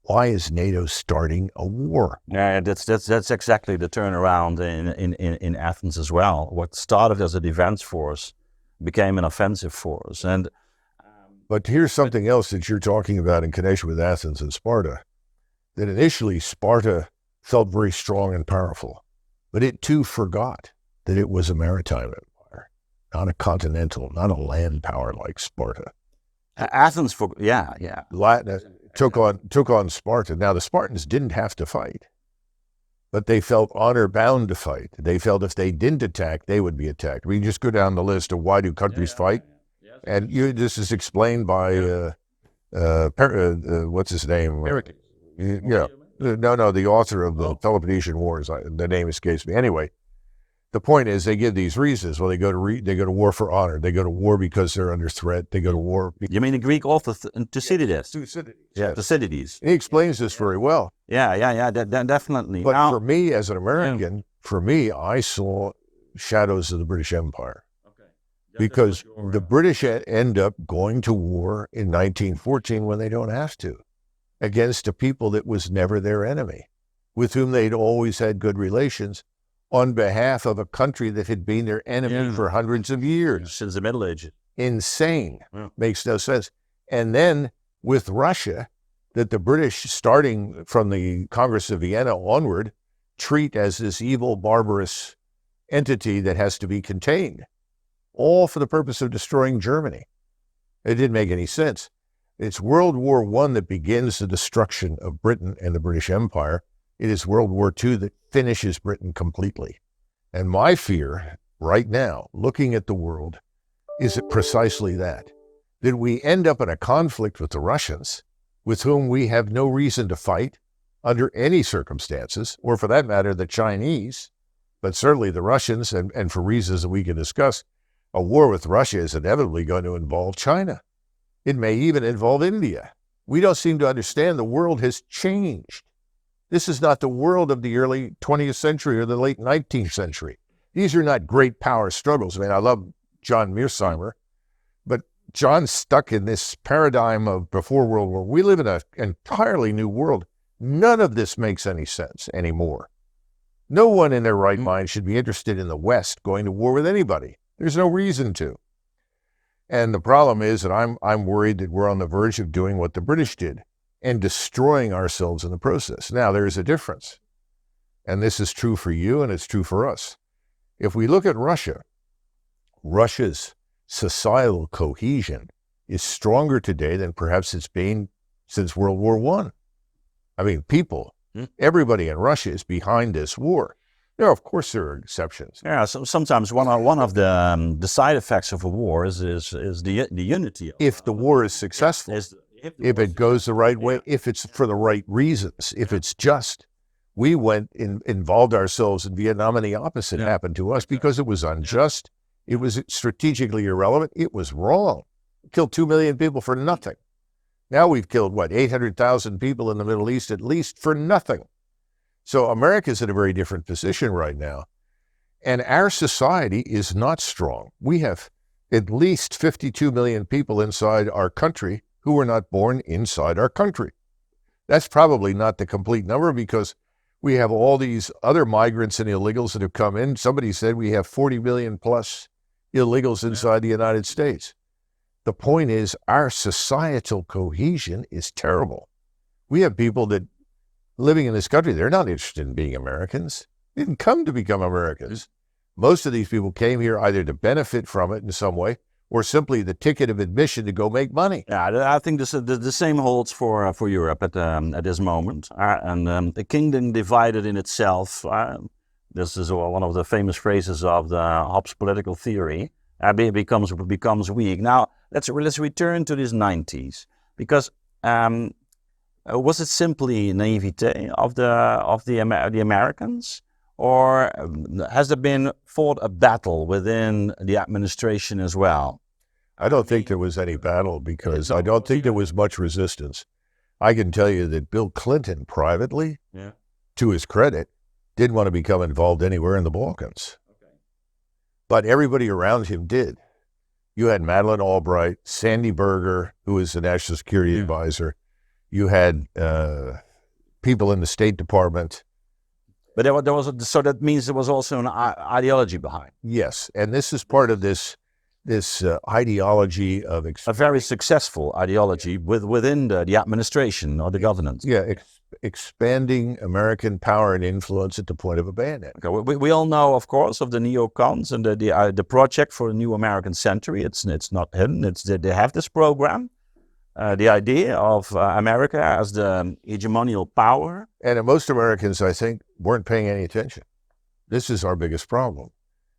B: Why is NATO starting a war?
A: Yeah, that's exactly the turnaround in Athens as well. What started as a defense force became an offensive force.
B: But here's something else that you're talking about in connection with Athens and Sparta, that initially Sparta felt very strong and powerful, but it too forgot that it was a maritime empire, not a continental, not a land power like Sparta.
A: Athens,
B: took on Sparta. Now, the Spartans didn't have to fight, but they felt honor-bound to fight. They felt if they didn't attack, they would be attacked. We just go down the list of why do countries fight, and this is explained by, what's his name? No, the author of the Peloponnesian Wars. The name escapes me. Anyway, the point is they give these reasons. Well, they go to war for honor. They go to war because they're under threat. They go to war.
A: You mean the Greek author Thucydides?
B: Yeah,
A: Thucydides.
B: He explains this very well.
A: Yeah, definitely.
B: But
A: now,
B: for me, as an American, I saw shadows of the British Empire. Because the British end up going to war in 1914 when they don't have to, against a people that was never their enemy, with whom they'd always had good relations, on behalf of a country that had been their enemy for hundreds of years.
A: Since the Middle Ages.
B: Insane. Makes no sense. And then with Russia, that the British, starting from the Congress of Vienna onward, treat as this evil, barbarous entity that has to be contained, all for the purpose of destroying Germany. It didn't make any sense. It's World War I that begins the destruction of Britain and the British Empire. It is World War II that finishes Britain completely. And my fear right now, looking at the world, is precisely that we end up in a conflict with the Russians, with whom we have no reason to fight under any circumstances, or for that matter, the Chinese, but certainly the Russians, and for reasons that we can discuss, a war with Russia is inevitably going to involve China. It may even involve India. We don't seem to understand the world has changed. This is not the world of the early 20th century or the late 19th century. These are not great power struggles. I mean, I love John Mearsheimer, but John's stuck in this paradigm of before World War. We live in an entirely new world. None of this makes any sense anymore. No one in their right mind should be interested in the West going to war with anybody. There's no reason to. And the problem is that I'm worried that we're on the verge of doing what the British did and destroying ourselves in the process. Now, there's a difference. And this is true for you and it's true for us. If we look at Russia, Russia's societal cohesion is stronger today than perhaps it's been since World War I. I mean, people, everybody in Russia is behind this war. Of course, there are exceptions.
A: Yeah, so sometimes one of the side effects of a war is the unity.
B: If the war is successful, if it goes the right way, if it's for the right reasons, if it's just. We involved ourselves in Vietnam, and the opposite happened to us because it was unjust. It was strategically irrelevant. It was wrong. Killed 2 million people for nothing. Now we've killed, 800,000 people in the Middle East at least for nothing. So America's in a very different position right now. And our society is not strong. We have at least 52 million people inside our country who were not born inside our country. That's probably not the complete number because we have all these other migrants and illegals that have come in. Somebody said we have 40 million plus illegals inside the United States. The point is our societal cohesion is terrible. We have people that living in this country, they're not interested in being Americans. They didn't come to become Americans. Most of these people came here either to benefit from it in some way or simply the ticket of admission to go make money.
A: Yeah, I think the same holds for Europe at this moment. The kingdom divided in itself, this is one of the famous phrases of the Hobbes political theory, becomes weak. Now, let's return to these 90s, because was it simply naivete of the Americans, or has there been fought a battle within the administration as well?
B: I don't think there was any battle because I don't think there was much resistance. I can tell you that Bill Clinton privately, to his credit, didn't want to become involved anywhere in the Balkans. Okay. But everybody around him did. You had Madeleine Albright, Sandy Berger, who was the National Security Advisor. You had people in the State Department.
A: But there was so that means there was also an ideology behind.
B: Yes, and this is part of this ideology of
A: a very successful ideology within the administration or the governance.
B: Yeah, expanding American power and influence at the point of abandon.
A: Okay, we all know, of course, of the neocons and the project for a new American century. It's not hidden. They have this program. The idea of America as the hegemonial power.
B: And most Americans, I think, weren't paying any attention. This is our biggest problem.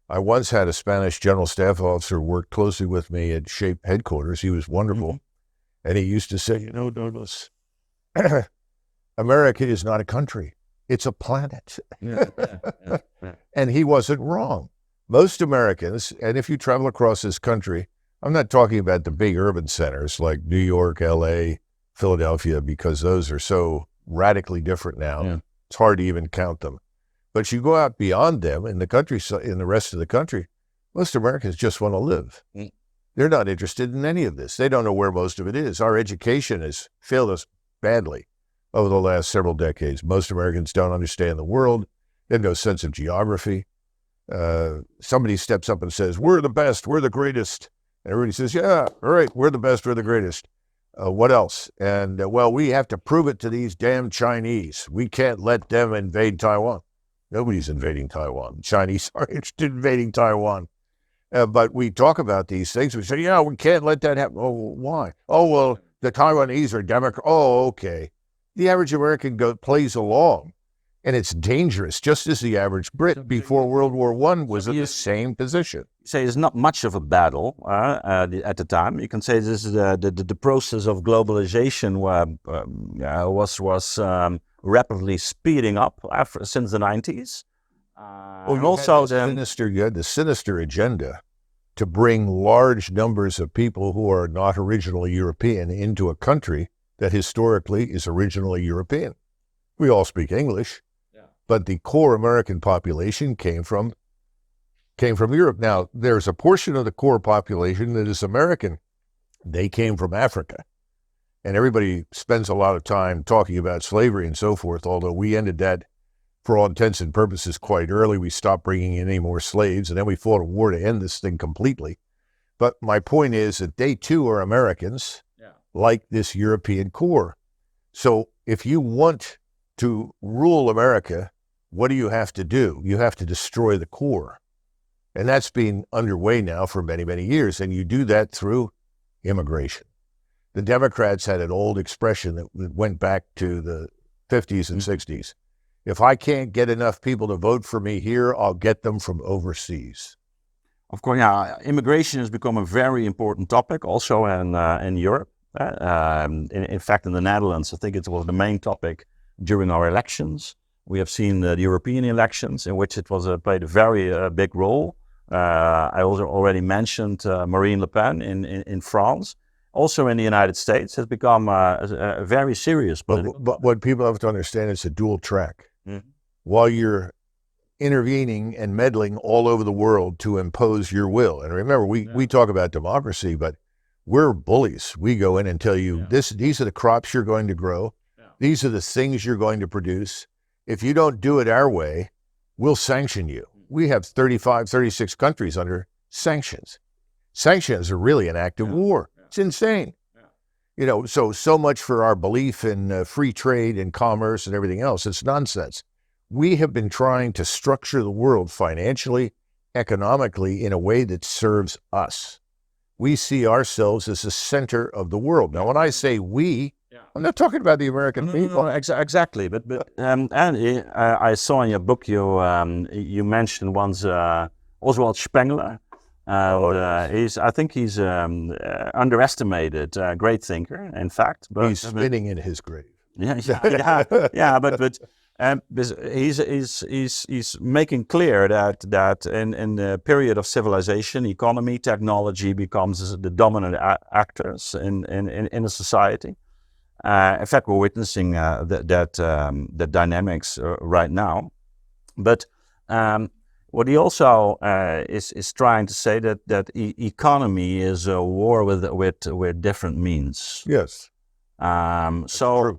B: I once had a Spanish general staff officer work closely with me at SHAPE headquarters. He was wonderful. Mm-hmm. And he used to say, Douglas, America is not a country. It's a planet. Yeah. And he wasn't wrong. Most Americans, and if you travel across this country, I'm not talking about the big urban centers like New York, LA, Philadelphia, because those are so radically different now. Yeah. It's hard to even count them. But you go out beyond them in the country, in the rest of the country, most Americans just want to live. Mm. They're not interested in any of this. They don't know where most of it is. Our education has failed us badly over the last several decades. Most Americans don't understand the world. They have no sense of geography. Somebody steps up and says, we're the best, we're the greatest. And everybody says, yeah, all right, we're the best, we're the greatest. What else? And, well, we have to prove it to these damn Chinese. We can't let them invade Taiwan. Nobody's invading Taiwan. The Chinese are interested in invading Taiwan. But we talk about these things. We say, yeah, we can't let that happen. Oh, why? Oh, well, the Taiwanese are Democrat. Oh, okay. The average American plays along. And it's dangerous, just as the average Brit before World War I was in the same position.
A: You say it's not much of a battle at the time. You can say this is the process of globalization was rapidly speeding up since the 90s.
B: You had the sinister agenda to bring large numbers of people who are not originally European into a country that historically is originally European. We all speak English. But the core American population came from Europe. Now, there's a portion of the core population that is American. They came from Africa. And everybody spends a lot of time talking about slavery and so forth, although we ended that, for all intents and purposes, quite early. We stopped bringing in any more slaves, and then we fought a war to end this thing completely. But my point is that they, too, are Americans, like this European core. So if you want to rule America, what do you have to do? You have to destroy the core. And that's been underway now for many, many years. And you do that through immigration. The Democrats had an old expression that went back to the 50s and 60s. If I can't get enough people to vote for me here, I'll get them from overseas.
A: Of course, yeah, immigration has become a very important topic also in Europe. In fact, in the Netherlands, I think it was the main topic during our elections. We have seen the European elections in which it was played a very big role. I also already mentioned Marine Le Pen in France. Also in the United States has become a very serious political.
B: But what people have to understand is a dual track. Mm-hmm. While you're intervening and meddling all over the world to impose your will. And remember, we talk about democracy, but we're bullies. We go in and tell you, these are the crops you're going to grow. Yeah. These are the things you're going to produce. If you don't do it our way, we'll sanction you. We have 35, 36 countries under sanctions. Sanctions are really an act of war. It's insane. Yeah. So much for our belief in free trade and commerce and everything else. It's nonsense. We have been trying to structure the world financially, economically, in a way that serves us. We see ourselves as the center of the world. Now, when I say we, I'm not talking about the American people.
A: No, exactly. But Andy, I saw in your book you mentioned once Oswald Spengler. I think he's underestimated, great thinker, in fact. But
B: he's spinning in his grave.
A: But he's making clear that in the period of civilization, economy, technology becomes the dominant actors in a society. In fact, we're witnessing that dynamics right now. But what he also is trying to say that economy is a war with different means.
B: Yes.
A: So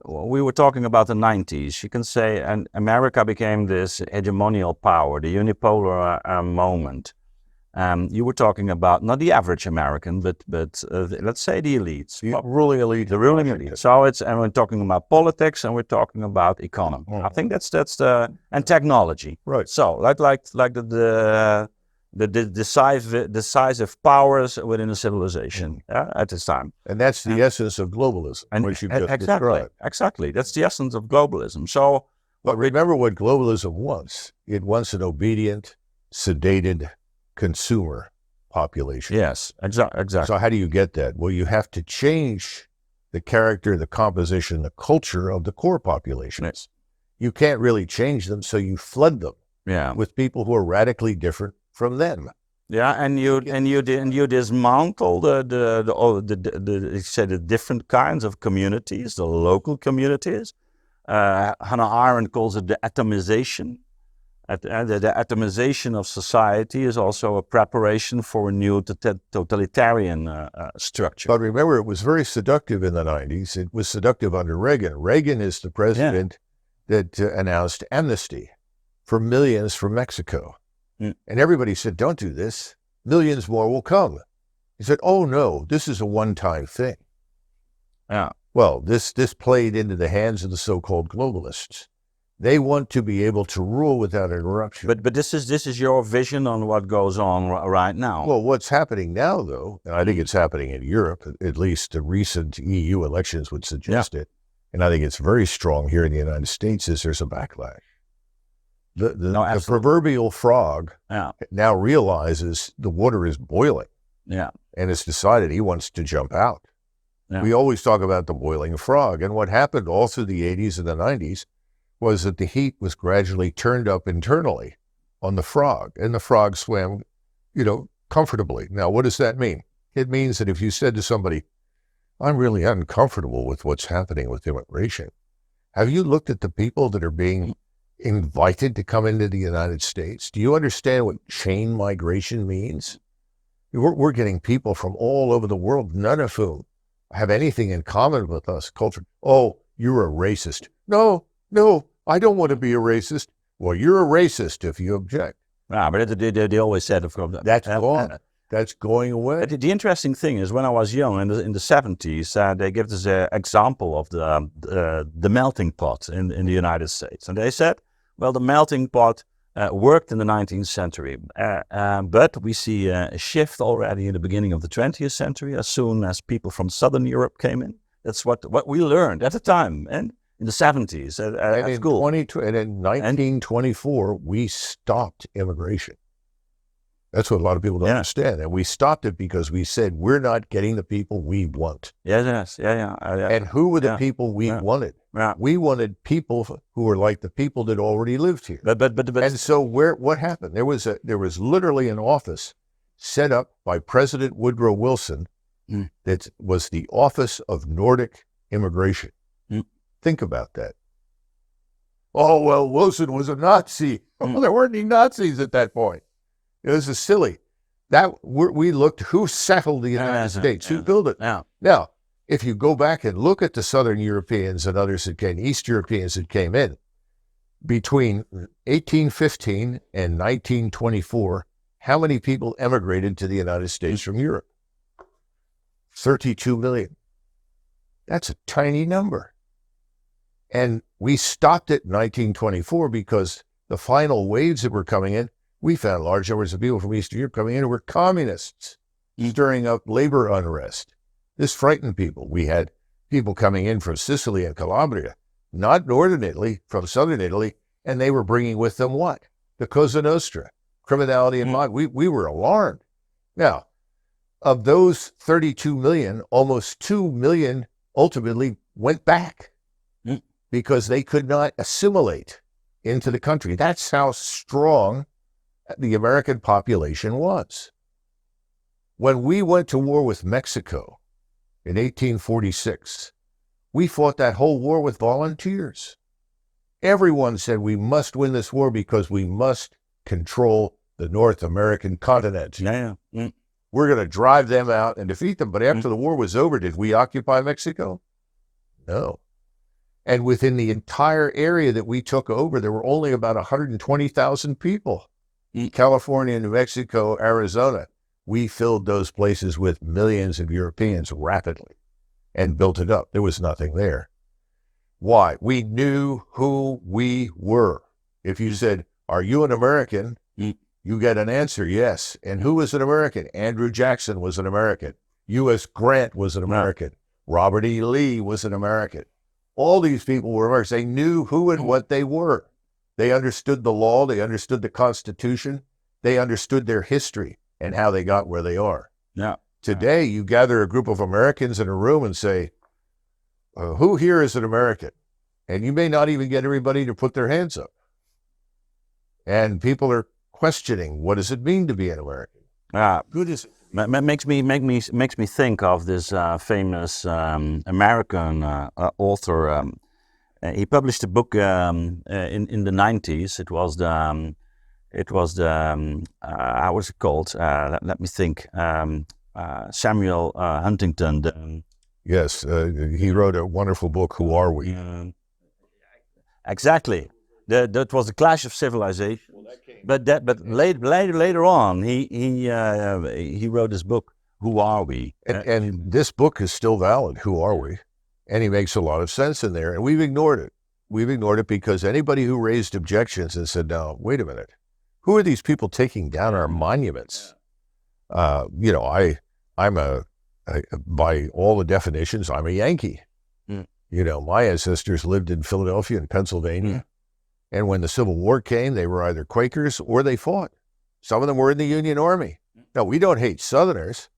A: we were talking about the 90s. You can say, and America became this hegemonial power, the unipolar moment. You were talking about not the average American, but let's say the elites,
B: The ruling elite.
A: the ruling elite. So and we're talking about politics, and we're talking about economy. I think that's and technology.
B: Right.
A: So like the decisive powers within a civilization at this time.
B: And that's the essence of globalism, which you just described.
A: Exactly. That's the essence of globalism. So,
B: but remember what globalism wants. It wants an obedient, sedated consumer population.
A: Yes, exactly.
B: So how do you get that? Well, you have to change the character, the composition, the culture of the core populations.
A: Yes.
B: You can't really change them, so you flood them with people who are radically different from them.
A: Yeah, and you dismantle the different kinds of communities, the local communities. Hannah Arendt calls it the atomization. The atomization of society is also a preparation for a new totalitarian structure.
B: But remember, it was very seductive in the 90s. It was seductive under Reagan. Reagan is the president that announced amnesty for millions from Mexico. And everybody said, don't do this. Millions more will come. He said, oh, no, this is a one-time thing.
A: Yeah.
B: Well, this played into the hands of the so-called globalists. They want to be able to rule without interruption.
A: But this is your vision on what goes on right now.
B: Well, what's happening now, though, and I think it's happening in Europe, at least the recent EU elections would suggest it, and I think it's very strong here in the United States, is there's a backlash. The proverbial frog now realizes the water is boiling.
A: Yeah.
B: And it's decided he wants to jump out.
A: Yeah.
B: We always talk about the boiling frog. And what happened all through the 80s and the 90s was that the heat was gradually turned up internally on the frog. And the frog swam, comfortably. Now, what does that mean? It means that if you said to somebody, I'm really uncomfortable with what's happening with immigration. Have you looked at the people that are being invited to come into the United States? Do you understand what chain migration means? We're getting people from all over the world, none of whom have anything in common with us, culture. Oh, you're a racist. No, I don't want to be a racist. Well, you're a racist if you object.
A: Yeah, but they always said, of course,
B: that's gone. That's going away.
A: The interesting thing is, when I was young, in the 70s, they give this example of the melting pot in the United States. And they said, well, the melting pot worked in the 19th century, but we see a shift already in the beginning of the 20th century, as soon as people from Southern Europe came in. That's what we learned at the time, and in the 70s at school.
B: And in 1924, we stopped immigration. That's what a lot of people don't understand. And we stopped it because we said, we're not getting the people we want.
A: Yes.
B: And who were the people we wanted?
A: Yeah.
B: We wanted people who were like the people that already lived here.
A: But
B: and so what happened? There was literally an office set up by President Woodrow Wilson that was the Office of Nordic Immigration. Think about that. Oh, well, Wilson was a Nazi. Well, there weren't any Nazis at that point. It was silly. We looked who settled the United States, who built it. Now, if you go back and look at the Southern Europeans and others that came, East Europeans that came in, between 1815 and 1924, how many people emigrated to the United States from Europe? 32 million. That's a tiny number. And we stopped it in 1924 because the final waves that were coming in, we found large numbers of people from Eastern Europe coming in who were communists, stirring up labor unrest. This frightened people. We had people coming in from Sicily and Calabria, not northern Italy, from southern Italy, and they were bringing with them what? The Cosa Nostra, criminality and mob. We were alarmed. Now, of those 32 million, almost 2 million ultimately went back because they could not assimilate into the country. That's how strong the American population was. When we went to war with Mexico in 1846, we fought that whole war with volunteers. Everyone said we must win this war because we must control the North American continent. We're going to drive them out and defeat them. But after the war was over, did we occupy Mexico? No. And within the entire area that we took over, there were only about 120,000 people. California, New Mexico, Arizona. We filled those places with millions of Europeans rapidly and built it up. There was nothing there. Why? We knew who we were. If you said, are you an American? You get an answer, yes. And who was an American? Andrew Jackson was an American. U.S. Grant was an American. Robert E. Lee was an American. All these people were Americans. They knew who and what they were. They understood the law. They understood the Constitution. They understood their history and how they got where they are. Today, you gather a group of Americans in a room and say, who here is an American? And you may not even get everybody to put their hands up. And people are questioning, what does it mean to be an American?
A: Good is makes me think of this famous American author. He published a book in the 90s. It was the how was it called? Let me think. Samuel Huntington.
B: Yes, he wrote a wonderful book, Who Are We?
A: Exactly. That was the clash of civilization. But later on, he wrote this book, Who Are We?
B: And this book is still valid, Who Are We? And he makes a lot of sense in there, and we've ignored it. We've ignored it because anybody who raised objections and said, no, wait a minute, who are these people taking down our monuments? By all the definitions, I'm a Yankee. My ancestors lived in Philadelphia and Pennsylvania. And when the Civil War came, they were either Quakers or they fought. Some of them were in the Union Army. Now, we don't hate Southerners,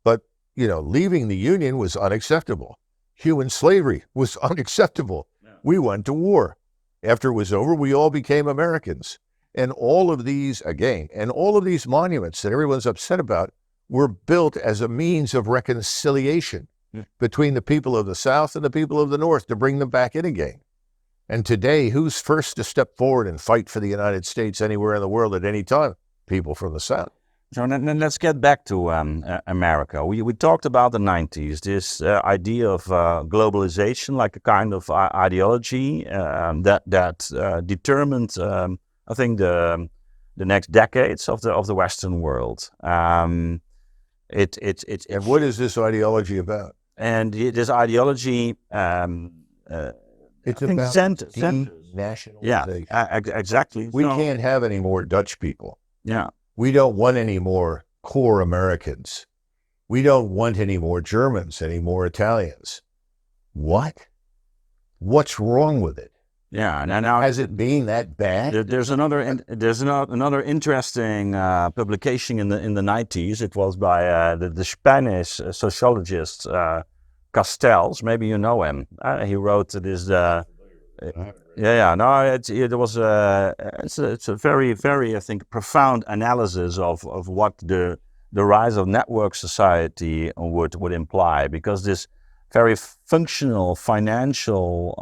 B: but, leaving the Union was unacceptable. Human slavery was unacceptable. We went to war. After it was over, we all became Americans. And all of these monuments that everyone's upset about were built as a means of reconciliation between the people of the South and the people of the North to bring them back in again. And today, who's first to step forward and fight for the United States anywhere in the world at any time? People from the South.
A: So then let's get back to America. We talked about the 90s, this idea of globalization, like a kind of ideology that determined, I think, the next decades of the Western world. And
B: what is this ideology about?
A: And this ideology,
B: it's about nationalization.
A: Yeah, exactly.
B: We can't have any more Dutch people.
A: Yeah.
B: We don't want any more core Americans. We don't want any more Germans, any more Italians. What? What's wrong with it?
A: Yeah, and now
B: has it been that bad?
A: There's another interesting publication in the 90s. It was by the Spanish sociologist Castells. Maybe you know him. He wrote this. It's a very, very, I think, profound analysis of what the rise of network society would imply, because this very functional, financial,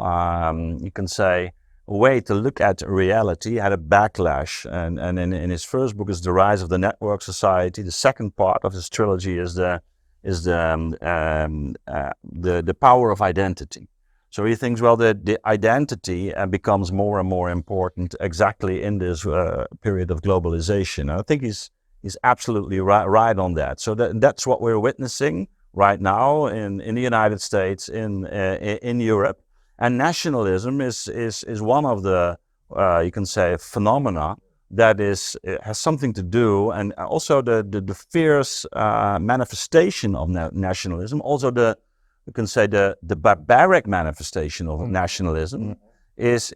A: you can say, way to look at reality had a backlash. And in his first book is The Rise of the Network Society. The second part of his trilogy is the power of identity. So he thinks, well, the identity becomes more and more important exactly in this period of globalization. I think he's absolutely right on that. So that's what we're witnessing right now in the United States, in Europe, and nationalism is one of the you can say phenomena that has something to do, and also the fierce manifestation of nationalism, also you can say the barbaric manifestation of nationalism is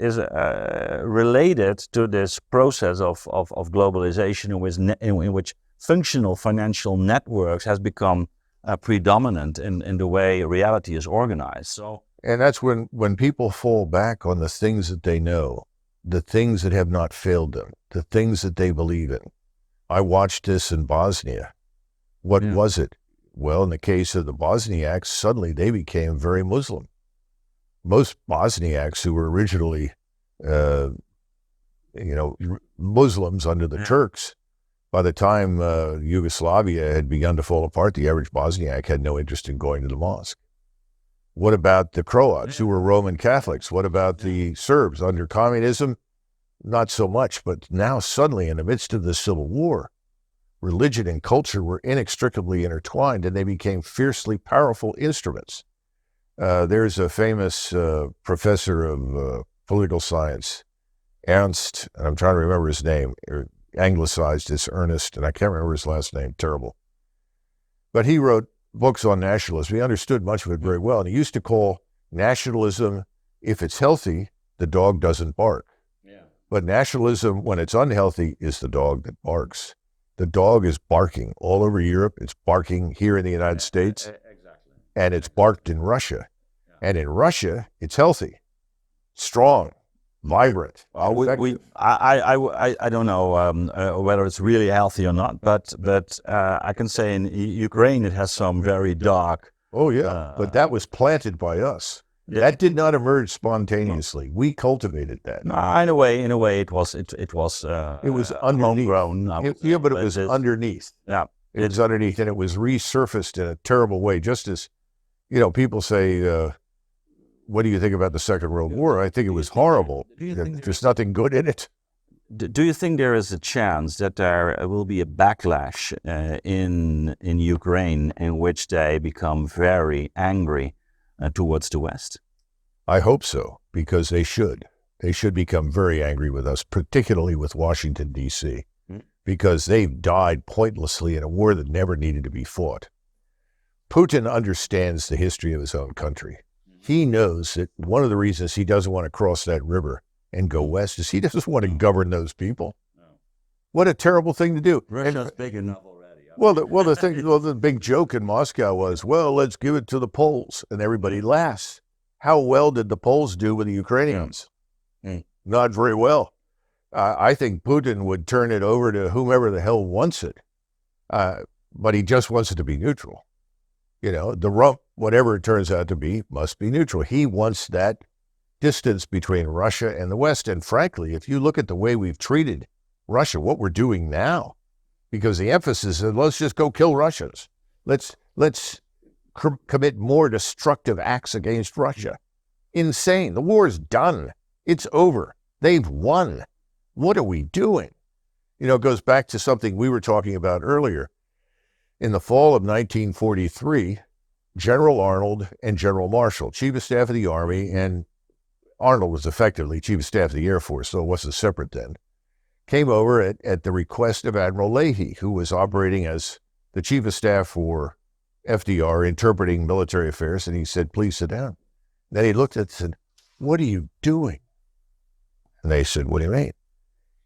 A: related to this process of globalization in which functional financial networks has become predominant in the way reality is organized.
B: And that's when people fall back on the things that they know, the things that have not failed them, the things that they believe in. I watched this in Bosnia. What was it? Well, in the case of the Bosniaks, suddenly they became very Muslim. Most Bosniaks who were originally Muslims under the Turks. By the time Yugoslavia had begun to fall apart, the average Bosniak had no interest in going to the mosque. What about the Croats, who were Roman Catholics? What about the Serbs under communism? Not so much, but now suddenly in the midst of the Civil War, religion and culture were inextricably intertwined, and they became fiercely powerful instruments. There's a famous professor of political science, Ernst, and I'm trying to remember his name, anglicized as Ernest, and I can't remember his last name, terrible. But he wrote books on nationalism. He understood much of it very well, and he used to call nationalism, if it's healthy, the dog doesn't bark. Yeah. But nationalism, when it's unhealthy, is the dog that barks. The dog is barking all over Europe. It's barking here in the United States. Exactly. And it's barked in Russia. Yeah. And in Russia, it's healthy, strong, vibrant.
A: I don't know whether it's really healthy or not, but I can say in Ukraine it has some very dark.
B: Oh yeah, but that was planted by us. Yeah. That did not emerge spontaneously. No. We cultivated that.
A: No, in a way, it was
B: homegrown. Yeah, but it was underneath.
A: Yeah,
B: it was underneath, and it was resurfaced in a terrible way. Just as people say. What do you think about the Second World War? I think it was horrible. There's nothing good in it.
A: Do you think there is a chance that there will be a backlash in Ukraine in which they become very angry towards the West?
B: I hope so, because they should. They should become very angry with us, particularly with Washington, D.C., because they've died pointlessly in a war that never needed to be fought. Putin understands the history of his own country. He knows that one of the reasons he doesn't want to cross that river and go west is he doesn't want to govern those people. No. What a terrible thing to do.
A: Russia's big enough already.
B: The big joke in Moscow was, well, let's give it to the Poles, and everybody laughs. How well did the Poles do with the Ukrainians? Not very well. I think Putin would turn it over to whomever the hell wants it, but he just wants it to be neutral. The rump, whatever it turns out to be, must be neutral. He wants that distance between Russia and the West. And frankly, if you look at the way we've treated Russia, what we're doing now, because the emphasis is let's just go kill Russians. Let's commit more destructive acts against Russia. Insane. The war is done. It's over. They've won. What are we doing? It goes back to something we were talking about earlier. In the fall of 1943, General Arnold and General Marshall, Chief of Staff of the Army, and Arnold was effectively Chief of Staff of the Air Force, so it wasn't separate then, came over at the request of Admiral Leahy, who was operating as the Chief of Staff for FDR, interpreting military affairs, and he said, please sit down. Then he looked at it and said, what are you doing? And they said, what do you mean?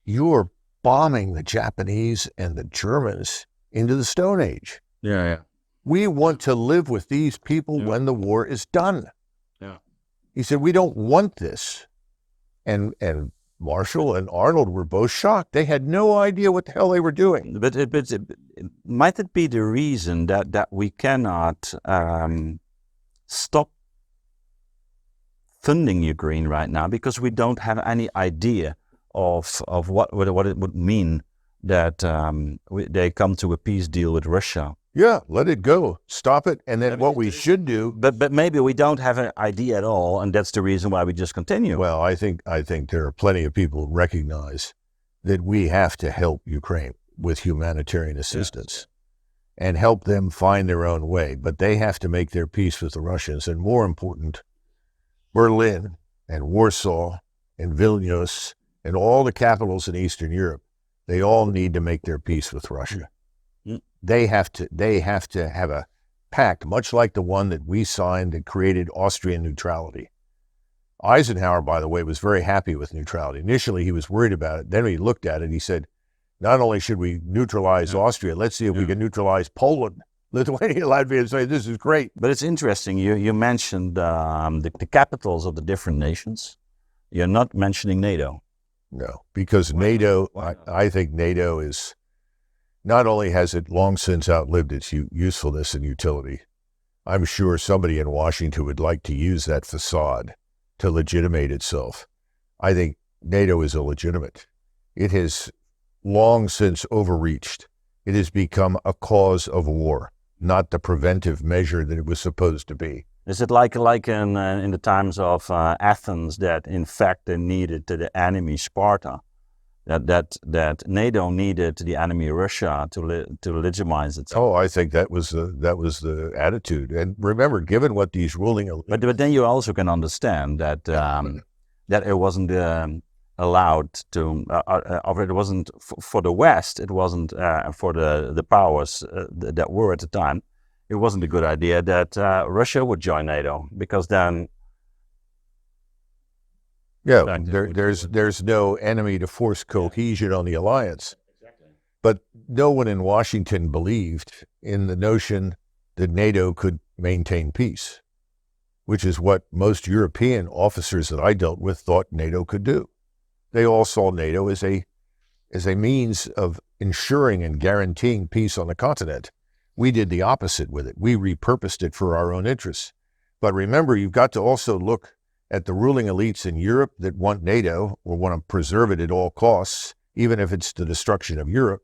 B: You're bombing the Japanese and the Germans into the Stone Age.
A: Yeah.
B: We want to live with these people when the war is done.
A: Yeah.
B: He said, we don't want this. And Marshall and Arnold were both shocked. They had no idea what the hell they were doing.
A: But might it be the reason that we cannot stop funding Ukraine right now because we don't have any idea of what it would mean that they come to a peace deal with Russia?
B: Yeah, let it go. Stop it. And then what we should do...
A: But maybe we don't have an idea at all, and that's the reason why we just continue.
B: Well, I think there are plenty of people who recognize that we have to help Ukraine with humanitarian assistance and help them find their own way. But they have to make their peace with the Russians. And more important, Berlin and Warsaw and Vilnius and all the capitals in Eastern Europe, they all need to make their peace with Russia. They have to have a pact, much like the one that we signed that created Austrian neutrality. Eisenhower, by the way, was very happy with neutrality. Initially, he was worried about it. Then when he looked at it, he said, not only should we neutralize Austria, let's see if we can neutralize Poland, Lithuania, Latvia, and say, this is great.
A: But it's interesting. You mentioned the capitals of the different nations. You're not mentioning NATO.
B: No, because NATO, I think NATO is... Not only has it long since outlived its usefulness and utility, I'm sure somebody in Washington would like to use that facade to legitimate itself. I think NATO is illegitimate. It has long since overreached. It has become a cause of war, not the preventive measure that it was supposed to be.
A: Is it like in the times of Athens that in fact they needed the enemy Sparta, that NATO needed the enemy Russia to legitimize itself?
B: Oh, I think that was the attitude. And remember, given what these ruling elites...
A: But then you also can understand that that it wasn't allowed to, or it wasn't for the West. It wasn't for the powers that were at the time. It wasn't a good idea that Russia would join NATO, because then...
B: Yeah, there's no enemy to force cohesion on the alliance.
A: Exactly.
B: But no one in Washington believed in the notion that NATO could maintain peace, which is what most European officers that I dealt with thought NATO could do. They all saw NATO as a means of ensuring and guaranteeing peace on the continent. We did the opposite with it. We repurposed it for our own interests. But remember, you've got to also look at the ruling elites in Europe that want NATO or want to preserve it at all costs, even if it's the destruction of Europe,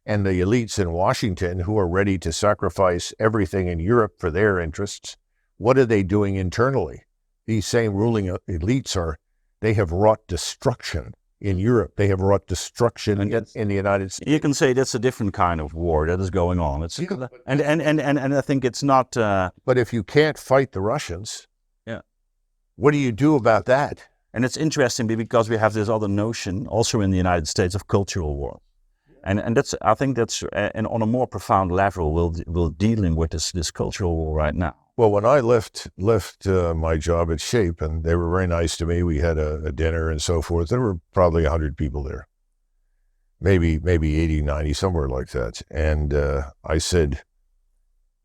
B: and the elites in Washington who are ready to sacrifice everything in Europe for their interests. What are they doing internally? These same ruling elites they have wrought destruction in Europe. They have wrought destruction in the United States.
A: You can say that's a different kind of war that is going on. It's and I think it's not.
B: But if you can't fight the Russians, what do you do about that?
A: And it's interesting because we have this other notion also in the United States of cultural war, and I think that's and on a more profound level we're dealing with this cultural war right now.
B: Well, when I left my job at Shape, and they were very nice to me, we had a dinner and so forth. There were probably 100 people there, maybe 80, 90, somewhere like that. And I said,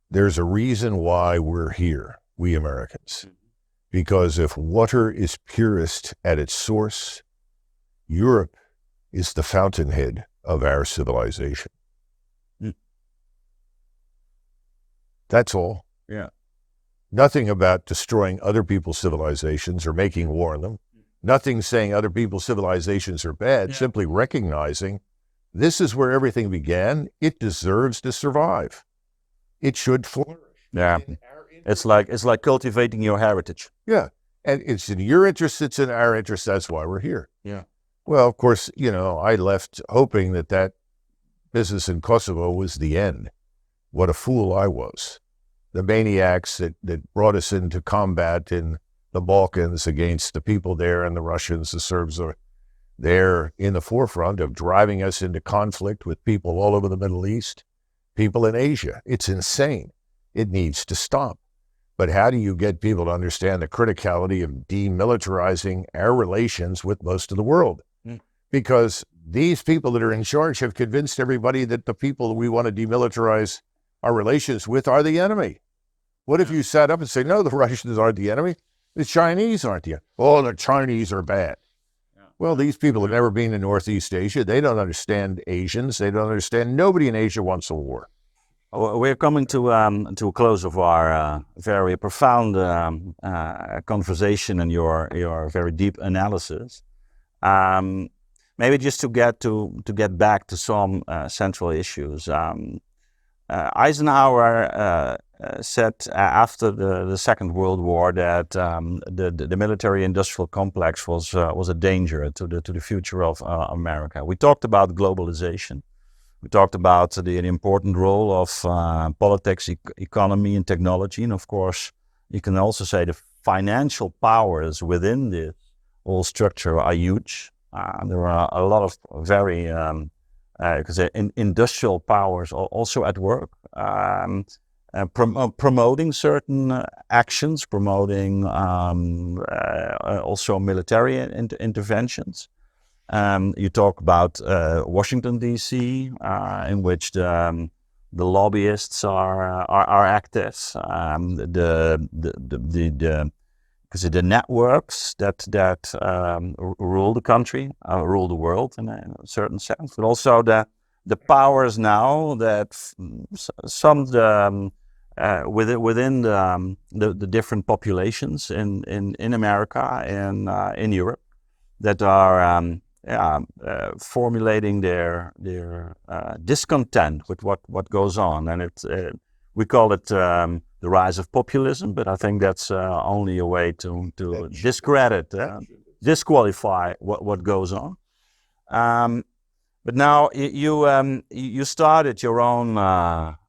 B: there's a reason why we're here, we Americans. Because if water is purest at its source, Europe is the fountainhead of our civilization. That's all.
A: Yeah.
B: Nothing about destroying other people's civilizations or making war on them. Nothing saying other people's civilizations are bad, simply recognizing this is where everything began. It deserves to survive. It should flourish.
A: Yeah. It's like cultivating your heritage.
B: Yeah. And it's in your interest, it's in our interest. That's why we're here.
A: Yeah.
B: Well, of course, I left hoping that business in Kosovo was the end. What a fool I was. The maniacs that brought us into combat in the Balkans against the people there, and the Russians, the Serbs are there in the forefront of driving us into conflict with people all over the Middle East, people in Asia. It's insane. It needs to stop. But how do you get people to understand the criticality of demilitarizing our relations with most of the world? Because these people that are in charge have convinced everybody that the people we want to demilitarize our relations with are the enemy. What if you sat up and say, no, the Russians aren't the enemy, the Chinese aren't the enemy. Oh, the Chinese are bad. Yeah. Well, these people have never been in Northeast Asia. They don't understand Asians. They don't understand. Nobody in Asia wants a war.
A: We're coming to a close of our very profound conversation and your very deep analysis. Maybe just to get back to some central issues. Eisenhower said after the Second World War that the military-industrial complex was a danger to the future of America. We talked about globalization. We talked about the important role of politics, economy, and technology, and of course, you can also say the financial powers within this whole structure are huge. There are a lot of very industrial powers also at work, promoting certain actions, promoting also military interventions. You talk about Washington D.C., in which the lobbyists are active. The networks that rule the country, rule the world in a certain sense, but also the powers now that some within the different populations in America and in Europe that are formulating their discontent with what goes on, and we call it the rise of populism. But I think that's only a way to discredit, disqualify what goes on. But now you started your own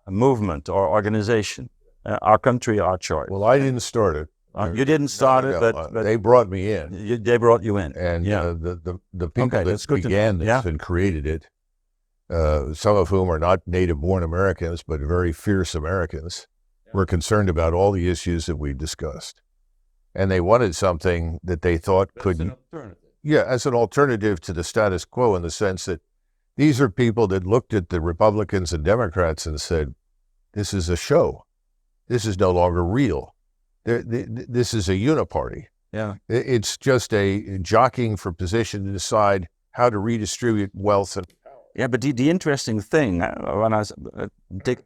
A: movement or organization, Our Country, Our Choice.
B: Well, I didn't start it.
A: You didn't start it, but
B: they brought me in.
A: They brought you in,
B: and the people that began this and created it, some of whom are not native-born Americans but very fierce Americans, were concerned about all the issues that we've discussed, and they wanted something that they thought could, as an alternative to the status quo, in the sense that these are people that looked at the Republicans and Democrats and said, "This is a show. This is no longer real. This is a uniparty. It's just a jockeying for position to decide how to redistribute wealth."
A: Yeah, but the interesting thing, when I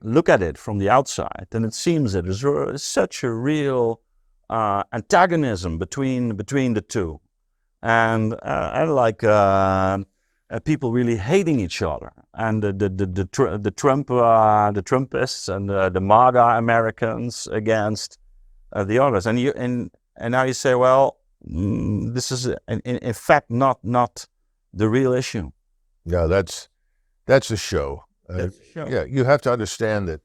A: look at it from the outside, then it seems that there's such a real antagonism between the two, and people really hating each other, and the Trumpists and the MAGA Americans against the others, and now you say, well, this is in fact not the real issue.
B: No, that's a show. Yeah, you have to understand that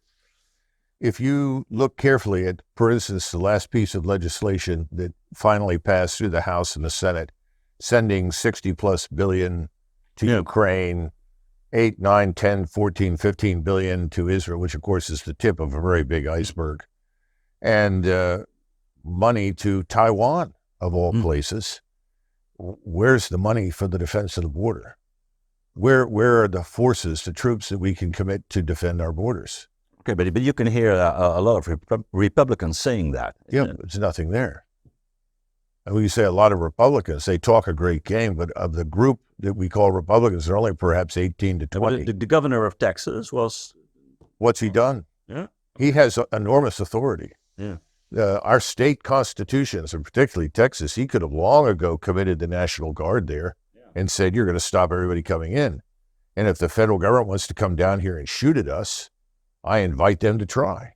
B: if you look carefully at, for instance, the last piece of legislation that finally passed through the House and the Senate, sending 60+ billion to Ukraine, 8, 9, 10, 14, 15 billion to Israel, which of course is the tip of a very big iceberg, and money to Taiwan, of all places. Where's the money for the defense of the border? Where are the forces, the troops that we can commit to defend our borders?
A: Okay, but you can hear a lot of Republicans saying that.
B: Yeah, there's nothing there. And when you say a lot of Republicans, they talk a great game, but of the group that we call Republicans, there are only perhaps 18 to 20.
A: The governor of Texas was...
B: What's he done?
A: Yeah.
B: He has enormous authority.
A: Yeah.
B: Our state constitutions, and particularly Texas, he could have long ago committed the National Guard there and said, you're going to stop everybody coming in. And if the federal government wants to come down here and shoot at us, I invite them to try.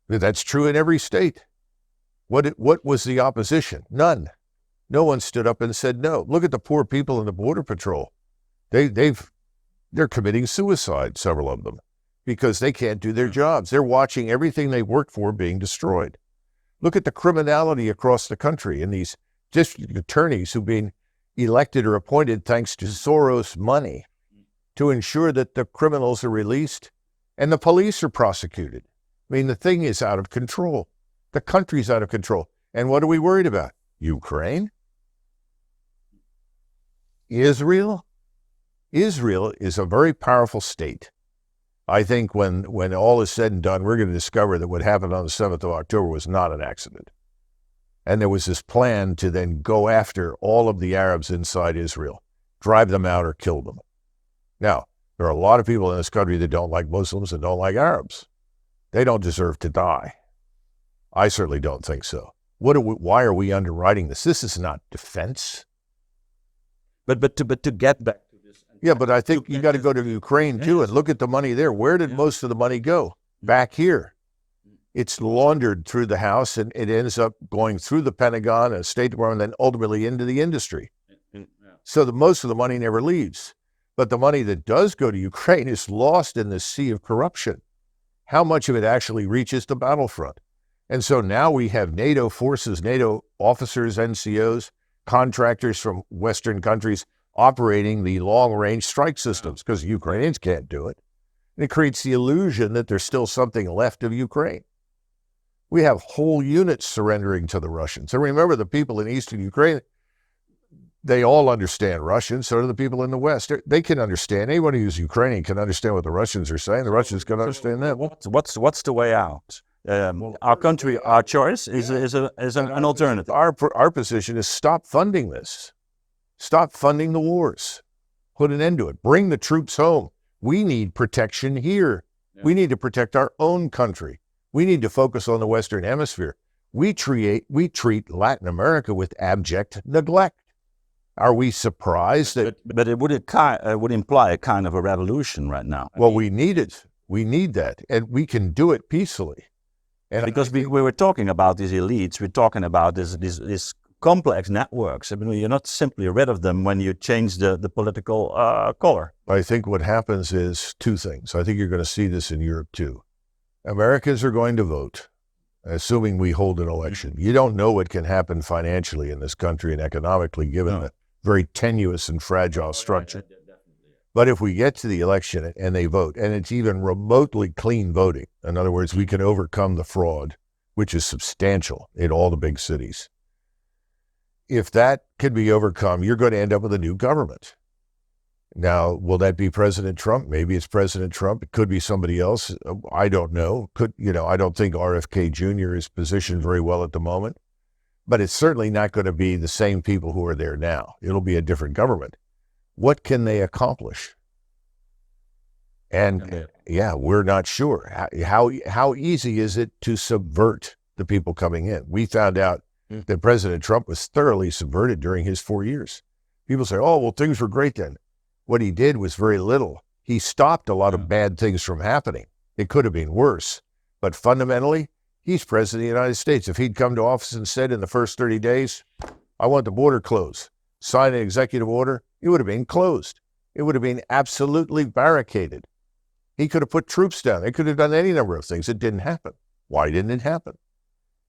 B: That's true in every state. What was the opposition? None. No one stood up and said no. Look at the poor people in the Border Patrol. They're committing suicide, several of them, because they can't do their jobs. They're watching everything they worked for being destroyed. Look at the criminality across the country and these district attorneys who've been elected or appointed thanks to Soros money to ensure that the criminals are released and the police are prosecuted. I mean, the thing is out of control. The country's out of control. And what are we worried about? Ukraine? Israel? Israel is a very powerful state. I think when all is said and done, we're going to discover that what happened on the 7th of October was not an accident. And there was this plan to then go after all of the Arabs inside Israel, drive them out or kill them. Now, there are a lot of people in this country that don't like Muslims and don't like Arabs. They don't deserve to die. I certainly don't think so. Why are we underwriting this? This is not defense.
A: But to get back to this.
B: Yeah, but I think you got to go to Ukraine too and look at the money there. Where did most of the money go? Back here. It's laundered through the House and it ends up going through the Pentagon and State Department and then ultimately into the industry. So most of the money never leaves. But the money that does go to Ukraine is lost in the sea of corruption. How much of it actually reaches the battlefront? And so now we have NATO forces, NATO officers, NCOs, contractors from Western countries operating the long-range strike systems because the Ukrainians can't do it. And it creates the illusion that there's still something left of Ukraine. We have whole units surrendering to the Russians. And remember, the people in eastern Ukraine, they all understand Russian. So do the people in the West. They can understand. Anyone who's Ukrainian can understand what the Russians are saying. The Russians can understand that.
A: What's the way out? Our country, our choice is an alternative.
B: Our position is stop funding this. Stop funding the wars. Put an end to it. Bring the troops home. We need protection here. Yeah. We need to protect our own country. We need to focus on the Western Hemisphere. We treat Latin America with abject neglect. Are we surprised that?
A: But it would imply a kind of a revolution right now.
B: Well, we need it. We need that, and we can do it peacefully. And
A: because we were talking about these elites, we're talking about these complex networks. I mean, you're not simply rid of them when you change the political color.
B: I think what happens is two things. I think you're going to see this in Europe too. Americans are going to vote, assuming we hold an election. You don't know what can happen financially in this country and economically, given the very tenuous and fragile structure. But if we get to the election and they vote, and it's even remotely clean voting, in other words, we can overcome the fraud, which is substantial in all the big cities. If that can be overcome, you're going to end up with a new government. Now, will that be President Trump? Maybe it's President Trump. It could be somebody else. I don't know. I don't think RFK Jr. is positioned very well at the moment. But it's certainly not going to be the same people who are there now. It'll be a different government. What can they accomplish? And we're not sure. How easy is it to subvert the people coming in? We found out that President Trump was thoroughly subverted during his 4 years. People say, oh, well, things were great then. What he did was very little. He stopped a lot of bad things from happening. It could have been worse. But fundamentally, he's president of the United States. If he'd come to office and said in the first 30 days, I want the border closed, sign an executive order, it would have been closed. It would have been absolutely barricaded. He could have put troops down. They could have done any number of things. It didn't happen. Why didn't it happen?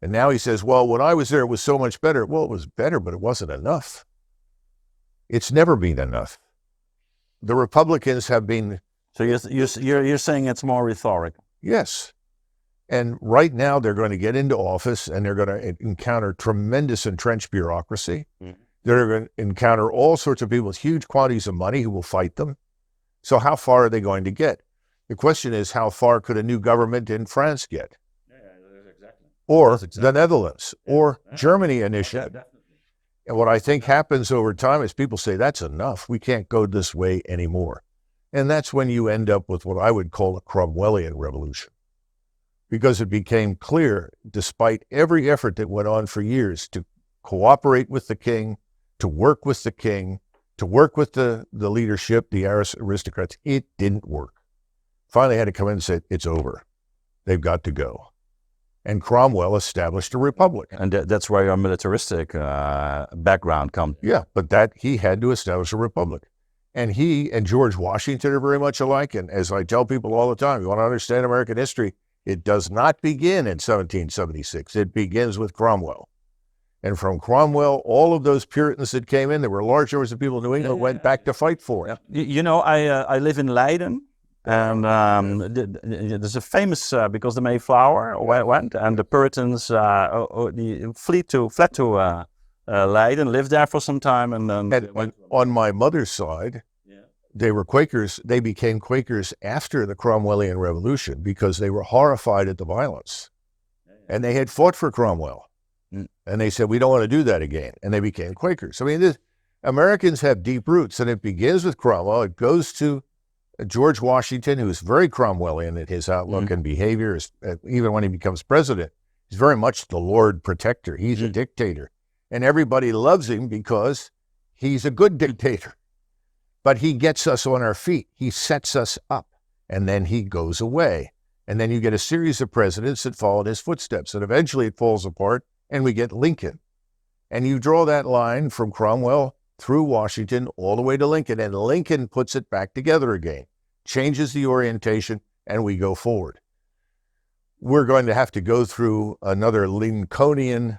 B: And now he says, well, when I was there, it was so much better. Well, it was better, but it wasn't enough. It's never been enough. The Republicans have been...
A: So you're saying it's more rhetoric?
B: Yes. And right now they're going to get into office and they're going to encounter tremendous entrenched bureaucracy. They're going to encounter all sorts of people with huge quantities of money who will fight them. So how far are they going to get? The question is, how far could a new government in France get? Or the Netherlands, or Germany initiative. And what I think happens over time is people say, that's enough. We can't go this way anymore. And that's when you end up with what I would call a Cromwellian revolution. Because it became clear, despite every effort that went on for years to cooperate with the king, to work with the king, to work with the leadership, the aristocrats, it didn't work. Finally had to come in and say, it's over. They've got to go. And Cromwell established a republic.
A: And that's where your militaristic background comes.
B: Yeah, but he had to establish a republic. And he and George Washington are very much alike. And as I tell people all the time, you want to understand American history, it does not begin in 1776. It begins with Cromwell. And from Cromwell, all of those Puritans that came in, there were large numbers of people in New England went back to fight for it.
A: I live in Leiden. And there's a famous, because the Mayflower went, and the Puritans fled to Leiden, lived there for some time. And then
B: on my mother's side, they were Quakers. They became Quakers after the Cromwellian Revolution because they were horrified at the violence. And they had fought for Cromwell. And they said, we don't want to do that again. And they became Quakers. I mean, Americans have deep roots, and it begins with Cromwell. It goes to George Washington, who is very Cromwellian in his outlook and behavior, even when he becomes president, he's very much the Lord Protector. He's a dictator. And everybody loves him because he's a good dictator. But he gets us on our feet. He sets us up. And then he goes away. And then you get a series of presidents that follow in his footsteps. And eventually it falls apart, and we get Lincoln. And you draw that line from Cromwell through Washington all the way to Lincoln. And Lincoln puts it back together again, changes the orientation, and we go forward. We're going to have to go through another Lincolnian,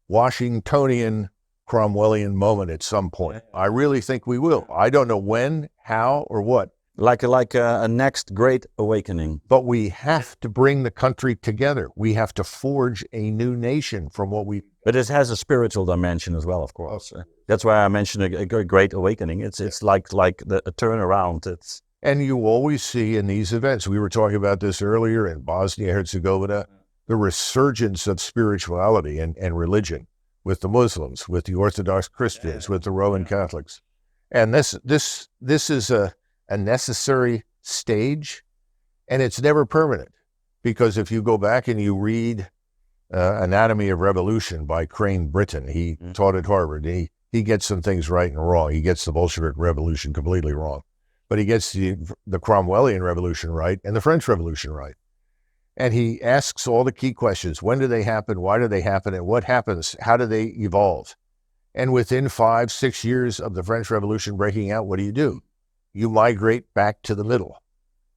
B: Washingtonian, Cromwellian moment at some point. I really think we will. I don't know when, how, or what.
A: Like a next great awakening.
B: But we have to bring the country together. We have to forge a new nation from what we...
A: But it has a spiritual dimension as well, of course. That's why I mentioned a great awakening. It's like a turnaround.
B: And you always see in these events, we were talking about this earlier in Bosnia-Herzegovina, the resurgence of spirituality and religion with the Muslims, with the Orthodox Christians, with the Roman Catholics. And this is a necessary stage, and it's never permanent. Because if you go back and you read Anatomy of Revolution by Crane Britton, he taught at Harvard, he he gets some things right and wrong. He gets the Bolshevik Revolution completely wrong. But he gets the Cromwellian Revolution right and the French Revolution right. And he asks all the key questions. When do they happen? Why do they happen? And what happens? How do they evolve? And within 5-6 years of the French Revolution breaking out, what do? You migrate back to the middle.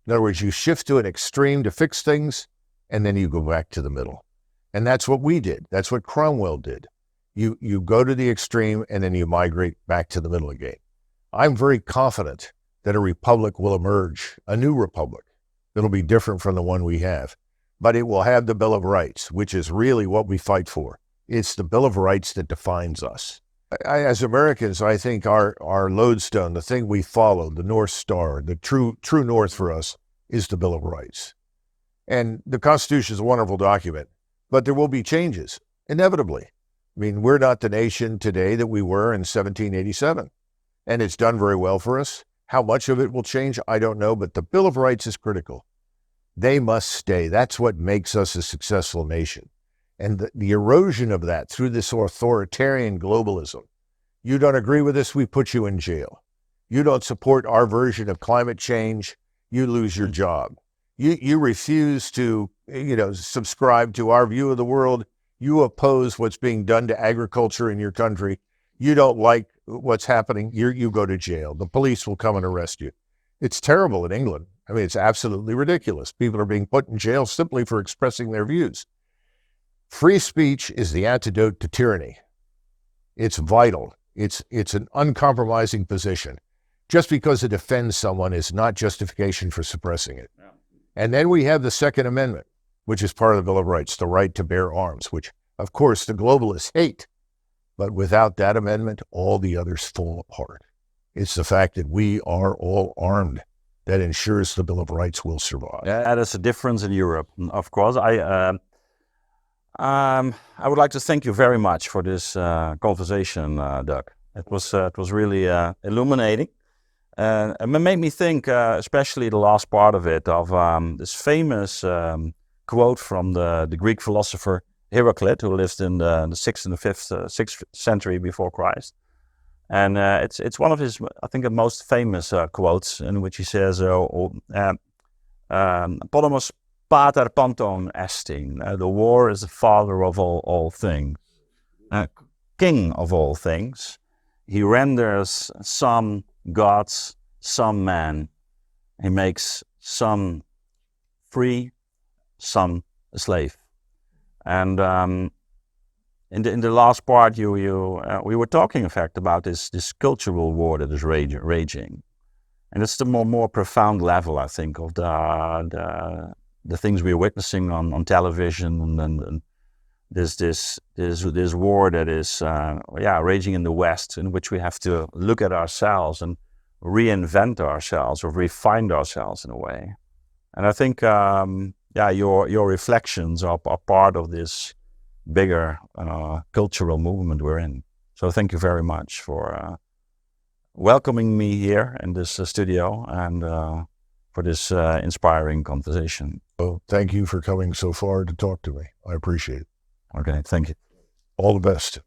B: In other words, you shift to an extreme to fix things, and then you go back to the middle. And that's what we did. That's what Cromwell did. You go to the extreme, and then you migrate back to the middle again. I'm very confident that a republic will emerge, a new republic that'll be different from the one we have. But it will have the Bill of Rights, which is really what we fight for. It's the Bill of Rights that defines us. As Americans, I think our lodestone, the thing we follow, the North Star, the true north for us is the Bill of Rights. And the Constitution is a wonderful document, but there will be changes, inevitably. I mean, we're not the nation today that we were in 1787, and it's done very well for us. How much of it will change, I don't know, but the Bill of Rights is critical. They must stay. That's what makes us a successful nation. And the erosion of that through this authoritarian globalism. You don't agree with us, we put you in jail. You don't support our version of climate change, you lose your job. You refuse to, subscribe to our view of the world. You oppose what's being done to agriculture in your country. You don't like what's happening. You go to jail. The police will come and arrest you. It's terrible in England. I mean, it's absolutely ridiculous. People are being put in jail simply for expressing their views. Free speech is the antidote to tyranny. It's vital. It's an uncompromising position. Just because it offends someone is not justification for suppressing it. Yeah. And then we have the Second Amendment, which is part of the Bill of Rights, the right to bear arms, which, of course, the globalists hate. But without that amendment, all the others fall apart. It's the fact that we are all armed that ensures the Bill of Rights will survive.
A: Yeah, there's a difference in Europe, of course. I would like to thank you very much for this conversation, Doug. It was really illuminating. And it made me think, especially the last part of it, of this famous quote from the Greek philosopher Heraclit, who lived in the 6th and the 6th century before Christ. And it's one of his, I think, the most famous quotes, in which he says, Polemos pater panton estin, the war is the father of all things, king of all things. He renders some gods, some men. He makes some free, some a slave. And in the last part, we were talking, in fact, about this cultural war that is raging, and it's the more profound level, I think, of the things we're witnessing on television, and this war that is raging in the West, in which we have to look at ourselves and reinvent ourselves or refine ourselves in a way. And I think your reflections are part of this bigger cultural movement we're in. So thank you very much for welcoming me here in this studio and for this inspiring conversation.
B: Well, thank you for coming so far to talk to me. I appreciate it.
A: Okay, thank you.
B: All the best.